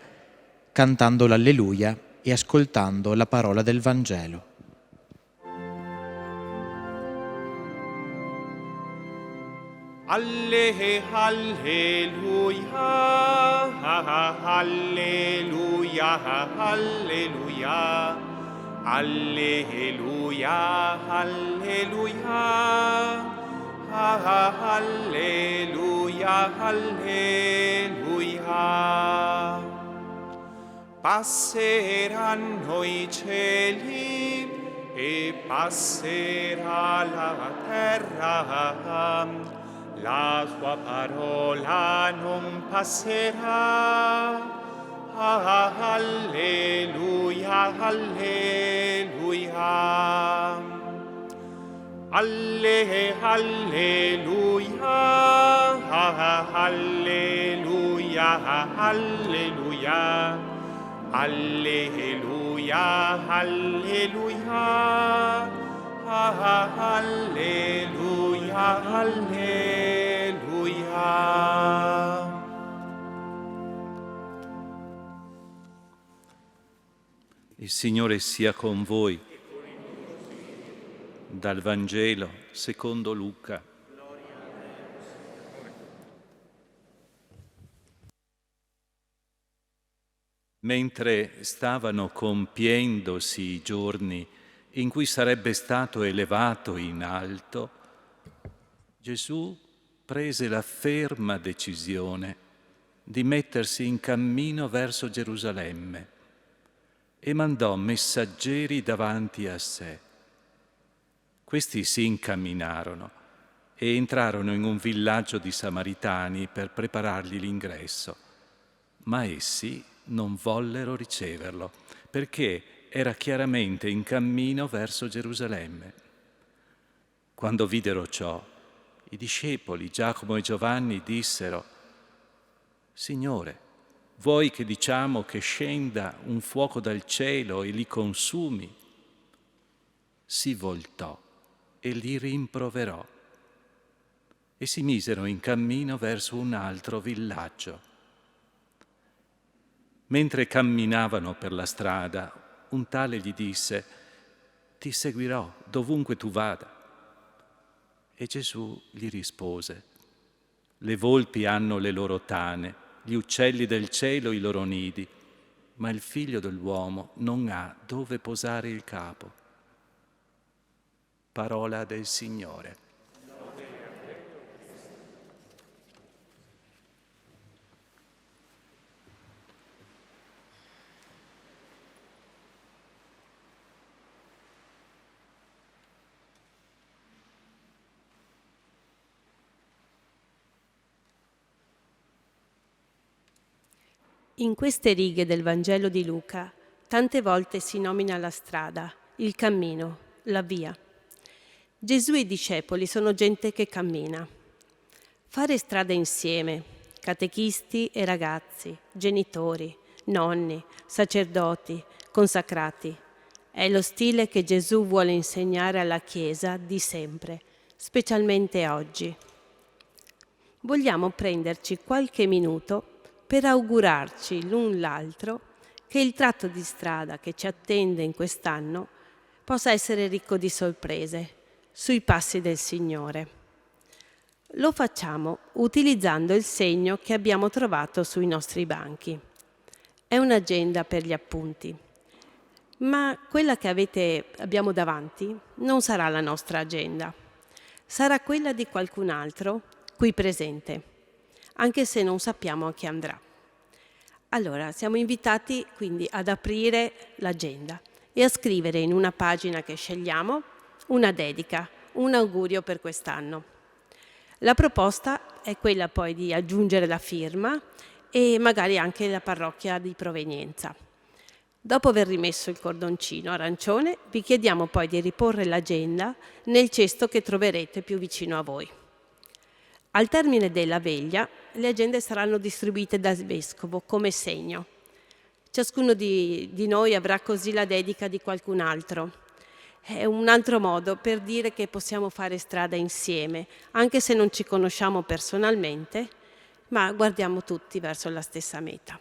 cantando l'Alleluia e ascoltando la parola del Vangelo. Alleluia, alleluia, alleluia, alleluia, alleluia. Alleluia, alleluia. Passeranno i cieli e passerà la terra, la sua parola non passerà. Alleluia, alleluia. Alleluia, alleluia, alleluia, alleluia, alleluia, alleluia, alleluia. Il Signore sia con voi. Dal Vangelo secondo Luca. Mentre stavano compiendosi i giorni in cui sarebbe stato elevato in alto, Gesù prese la ferma decisione di mettersi in cammino verso Gerusalemme e mandò messaggeri davanti a sé. Questi si incamminarono e entrarono in un villaggio di Samaritani per preparargli l'ingresso, ma essi non vollero riceverlo, perché era chiaramente in cammino verso Gerusalemme. Quando videro ciò, i discepoli Giacomo e Giovanni dissero: Signore, vuoi che diciamo che scenda un fuoco dal cielo e li consumi? Si voltò e li rimproverò e si misero in cammino verso un altro villaggio. Mentre camminavano per la strada, un tale gli disse: Ti seguirò dovunque tu vada. E Gesù gli rispose: Le volpi hanno le loro tane, gli uccelli del cielo i loro nidi, ma il Figlio dell'uomo non ha dove posare il capo. Parola del Signore. In queste righe del Vangelo di Luca tante volte si nomina la strada, il cammino, la via. Gesù e i discepoli sono gente che cammina. Fare strada insieme, catechisti e ragazzi, genitori, nonni, sacerdoti, consacrati, è lo stile che Gesù vuole insegnare alla Chiesa di sempre, specialmente oggi. Vogliamo prenderci qualche minuto per augurarci l'un l'altro che il tratto di strada che ci attende in quest'anno possa essere ricco di sorprese sui passi del Signore. Lo facciamo utilizzando il segno che abbiamo trovato sui nostri banchi. È un'agenda per gli appunti, ma quella che abbiamo davanti non sarà la nostra agenda, sarà quella di qualcun altro qui presente, anche se non sappiamo a chi andrà. Allora, siamo invitati quindi ad aprire l'agenda e a scrivere in una pagina che scegliamo una dedica, un augurio per quest'anno. La proposta è quella poi di aggiungere la firma e magari anche la parrocchia di provenienza. Dopo aver rimesso il cordoncino arancione, vi chiediamo poi di riporre l'agenda nel cesto che troverete più vicino a voi. Al termine della veglia, le agende saranno distribuite dal Vescovo come segno. Ciascuno di noi avrà così la dedica di qualcun altro. È un altro modo per dire che possiamo fare strada insieme, anche se non ci conosciamo personalmente, ma guardiamo tutti verso la stessa meta.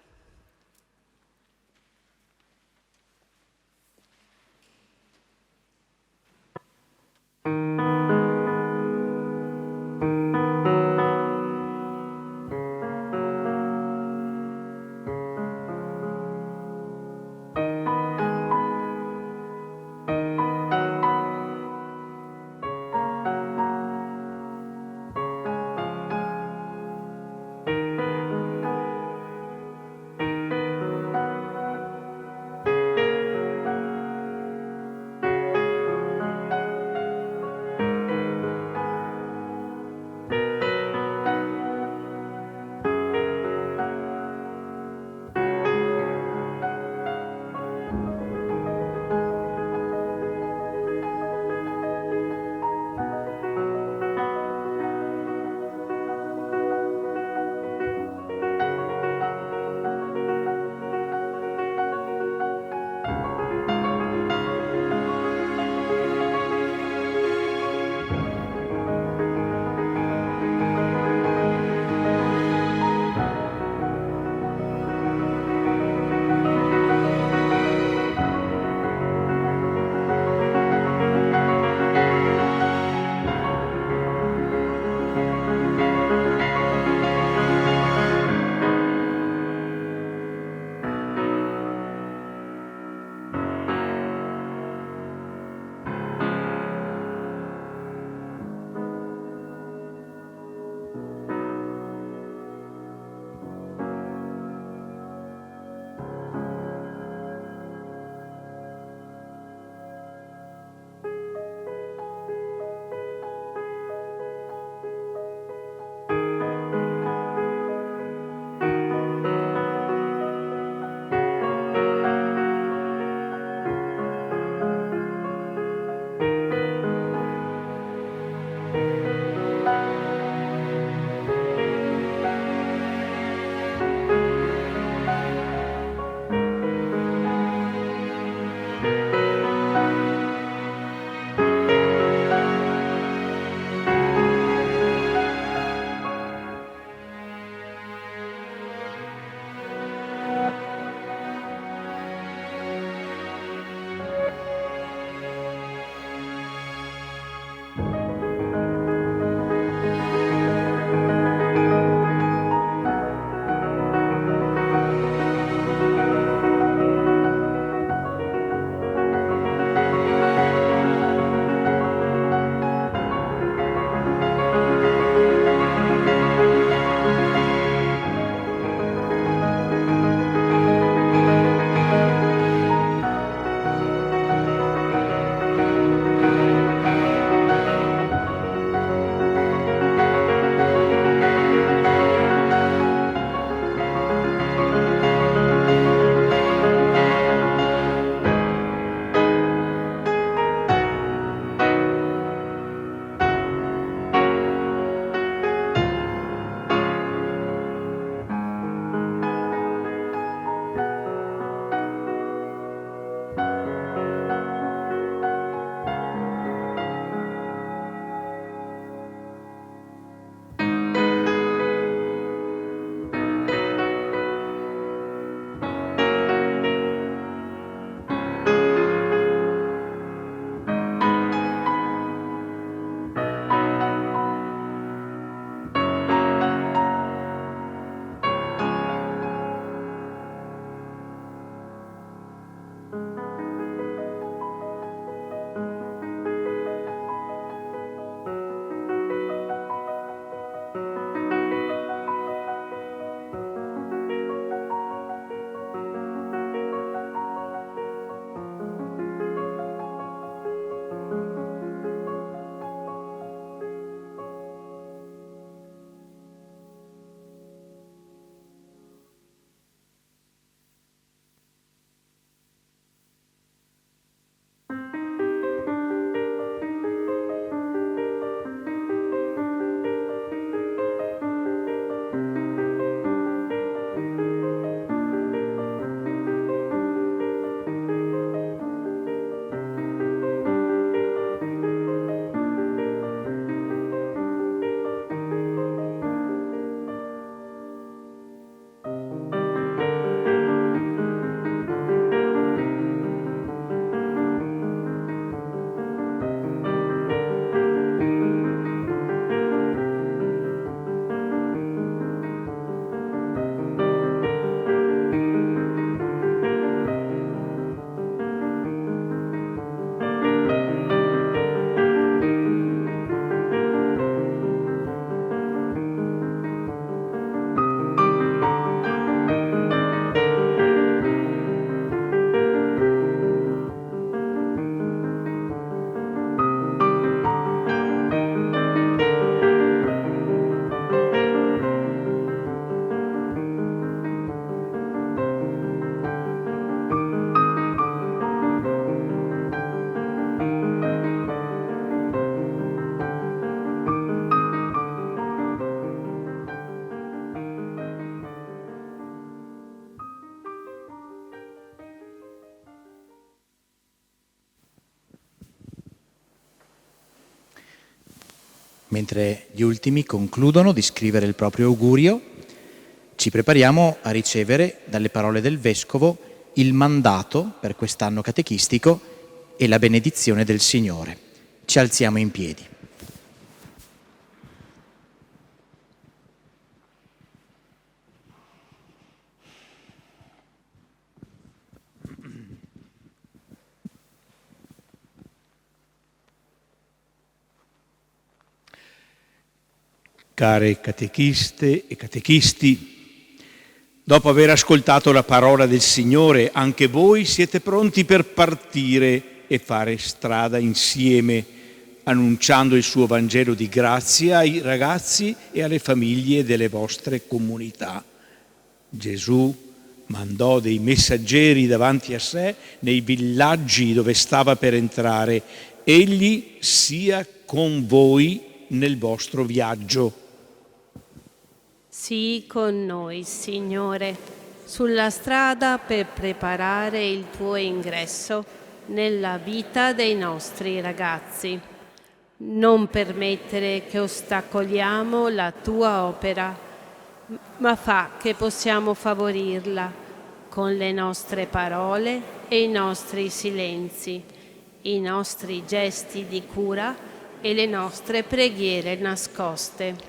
Mentre gli ultimi concludono di scrivere il proprio augurio, ci prepariamo a ricevere dalle parole del Vescovo il mandato per quest'anno catechistico e la benedizione del Signore. Ci alziamo in piedi. Care catechiste e catechisti, dopo aver ascoltato la parola del Signore, anche voi siete pronti per partire e fare strada insieme, annunciando il suo Vangelo di grazia ai ragazzi e alle famiglie delle vostre comunità. Gesù mandò dei messaggeri davanti a sé nei villaggi dove stava per entrare. Egli sia con voi nel vostro viaggio. Sii con noi, Signore, sulla strada per preparare il tuo ingresso nella vita dei nostri ragazzi. Non permettere che ostacoliamo la tua opera, ma fa che possiamo favorirla con le nostre parole e i nostri silenzi, i nostri gesti di cura e le nostre preghiere nascoste.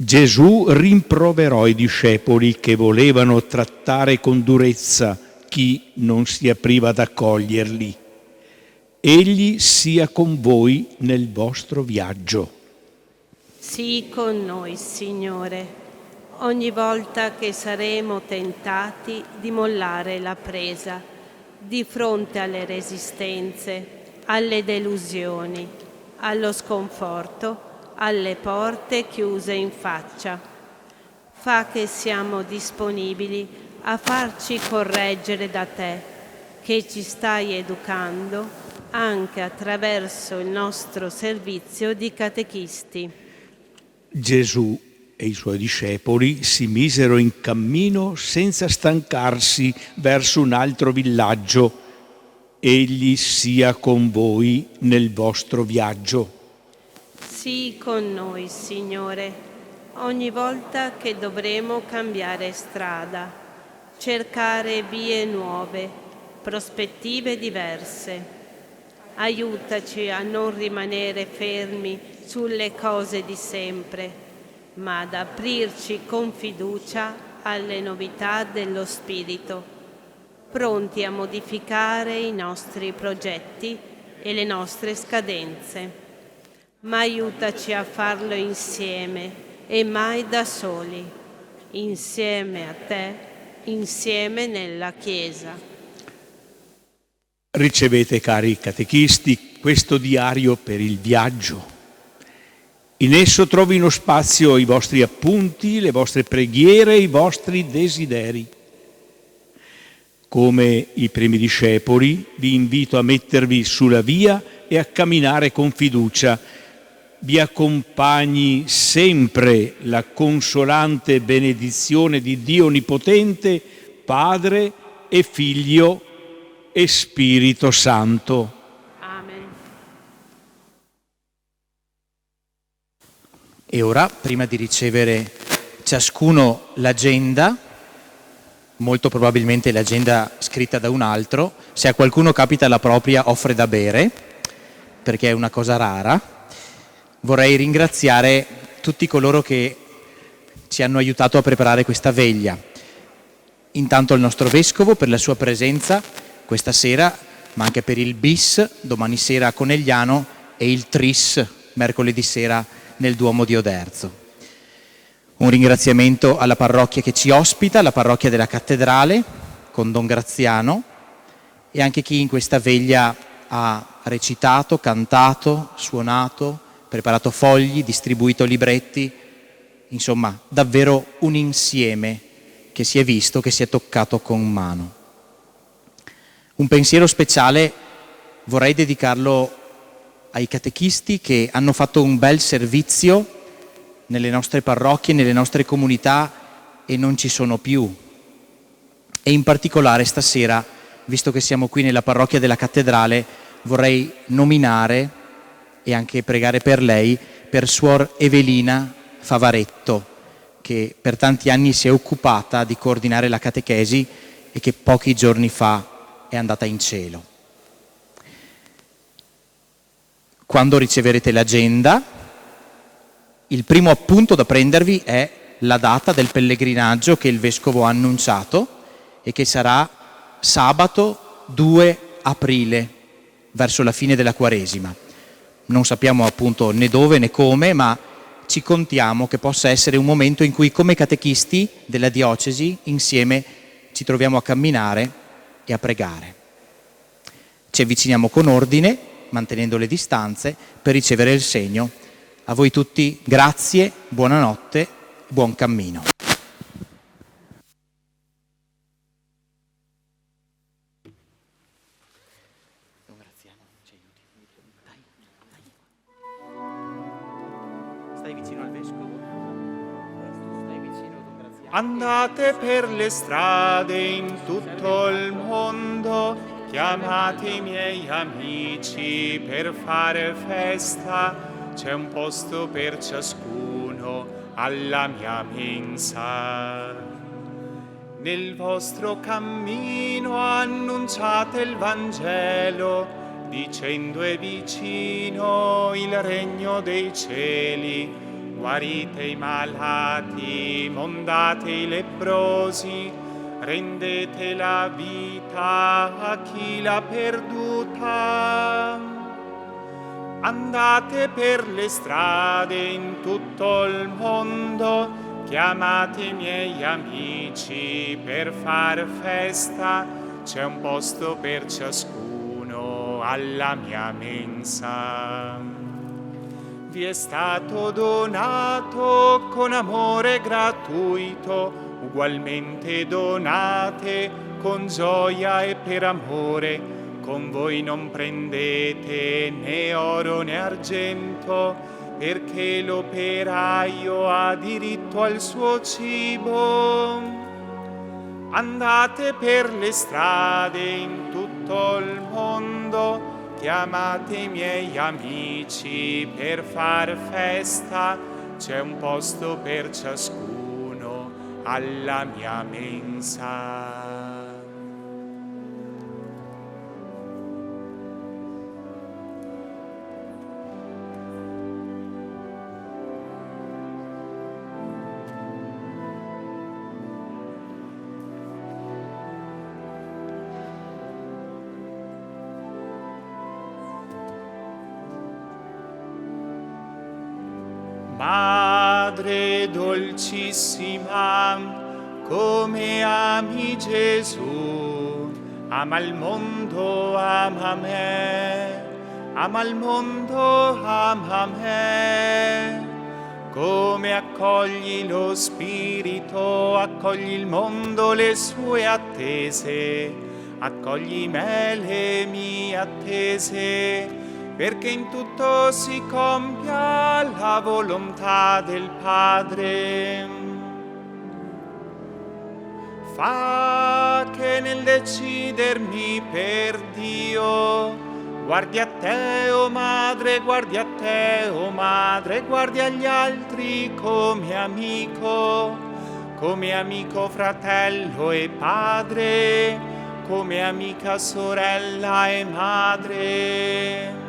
Gesù rimproverò i discepoli che volevano trattare con durezza chi non si apriva ad accoglierli. Egli sia con voi nel vostro viaggio. Sii con noi, Signore, ogni volta che saremo tentati di mollare la presa, di fronte alle resistenze, alle delusioni, allo sconforto, alle porte chiuse in faccia. Fa che siamo disponibili a farci correggere da te, che ci stai educando anche attraverso il nostro servizio di catechisti. Gesù e i suoi discepoli si misero in cammino senza stancarsi verso un altro villaggio. Egli sia con voi nel vostro viaggio. Sii con noi, Signore, ogni volta che dovremo cambiare strada, cercare vie nuove, prospettive diverse. Aiutaci a non rimanere fermi sulle cose di sempre, ma ad aprirci con fiducia alle novità dello Spirito, pronti a modificare i nostri progetti e le nostre scadenze. Ma aiutaci a farlo insieme e mai da soli, insieme a te, insieme nella Chiesa. Ricevete, cari catechisti, questo diario per il viaggio. In esso trovino spazio i vostri appunti, le vostre preghiere, i vostri desideri. Come i primi discepoli, vi invito a mettervi sulla via e a camminare con fiducia. Vi accompagni sempre la consolante benedizione di Dio Onnipotente, Padre e Figlio e Spirito Santo. Amen. E ora, prima di ricevere ciascuno l'agenda, molto probabilmente l'agenda scritta da un altro, se a qualcuno capita la propria offre da bere, perché è una cosa rara. Vorrei ringraziare tutti coloro che ci hanno aiutato a preparare questa veglia. Intanto il nostro Vescovo per la sua presenza questa sera, ma anche per il bis domani sera a Conegliano e il tris mercoledì sera nel Duomo di Oderzo. Un ringraziamento alla parrocchia che ci ospita, la parrocchia della Cattedrale con Don Graziano, e anche chi in questa veglia ha recitato, cantato, suonato, preparato fogli, distribuito libretti, insomma davvero un insieme che si è visto, che si è toccato con mano. Un pensiero speciale vorrei dedicarlo ai catechisti che hanno fatto un bel servizio nelle nostre parrocchie, nelle nostre comunità e non ci sono più. E in particolare stasera, visto che siamo qui nella parrocchia della Cattedrale, vorrei nominare e anche pregare per lei, per Suor Evelina Favaretto, che per tanti anni si è occupata di coordinare la catechesi e che pochi giorni fa è andata in cielo. Quando riceverete l'agenda, il primo appunto da prendervi è la data del pellegrinaggio che il Vescovo ha annunciato e che sarà sabato 2 aprile, verso la fine della Quaresima. Non sappiamo appunto né dove né come, ma ci contiamo che possa essere un momento in cui come catechisti della diocesi insieme ci troviamo a camminare e a pregare. Ci avviciniamo con ordine, mantenendo le distanze, per ricevere il segno. A voi tutti grazie, buonanotte, buon cammino. Stai vicino al Vescovo? Stai vicino, Don Graziano? Andate per le strade in tutto il mondo, chiamate i miei amici per fare festa, c'è un posto per ciascuno alla mia mensa. Nel vostro cammino annunciate il Vangelo, dicendo è vicino il regno dei cieli, guarite i malati, mondate i lebbrosi, rendete la vita a chi l'ha perduta. Andate per le strade in tutto il mondo, chiamate i miei amici per far festa, c'è un posto per ciascuno alla mia mensa. Vi è stato donato con amore gratuito, ugualmente donate con gioia e per amore. Con voi non prendete né oro né argento, perché l'operaio ha diritto al suo cibo. Andate per le strade in tutto il mondo, chiamate i miei amici per far festa, c'è un posto per ciascuno alla mia mensa. Madre dolcissima, come ami Gesù, ama il mondo, ama me, ama il mondo, ama me. Come accogli lo Spirito, accogli il mondo, le sue attese, accogli me, le mie attese, perché in tutto si compia la volontà del Padre. Fa che nel decidermi per Dio, guardi a te, o Madre, guardi a te, o Madre, guardi agli altri come amico, fratello e padre, come amica sorella e madre.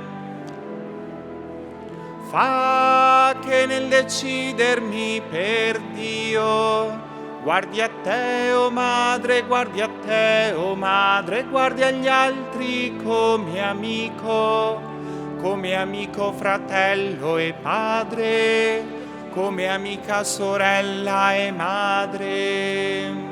Fa che nel decidermi per Dio, guardi a te, o Madre, guardi a te, o Madre, guardi agli altri come amico, fratello e padre, come amica sorella e madre.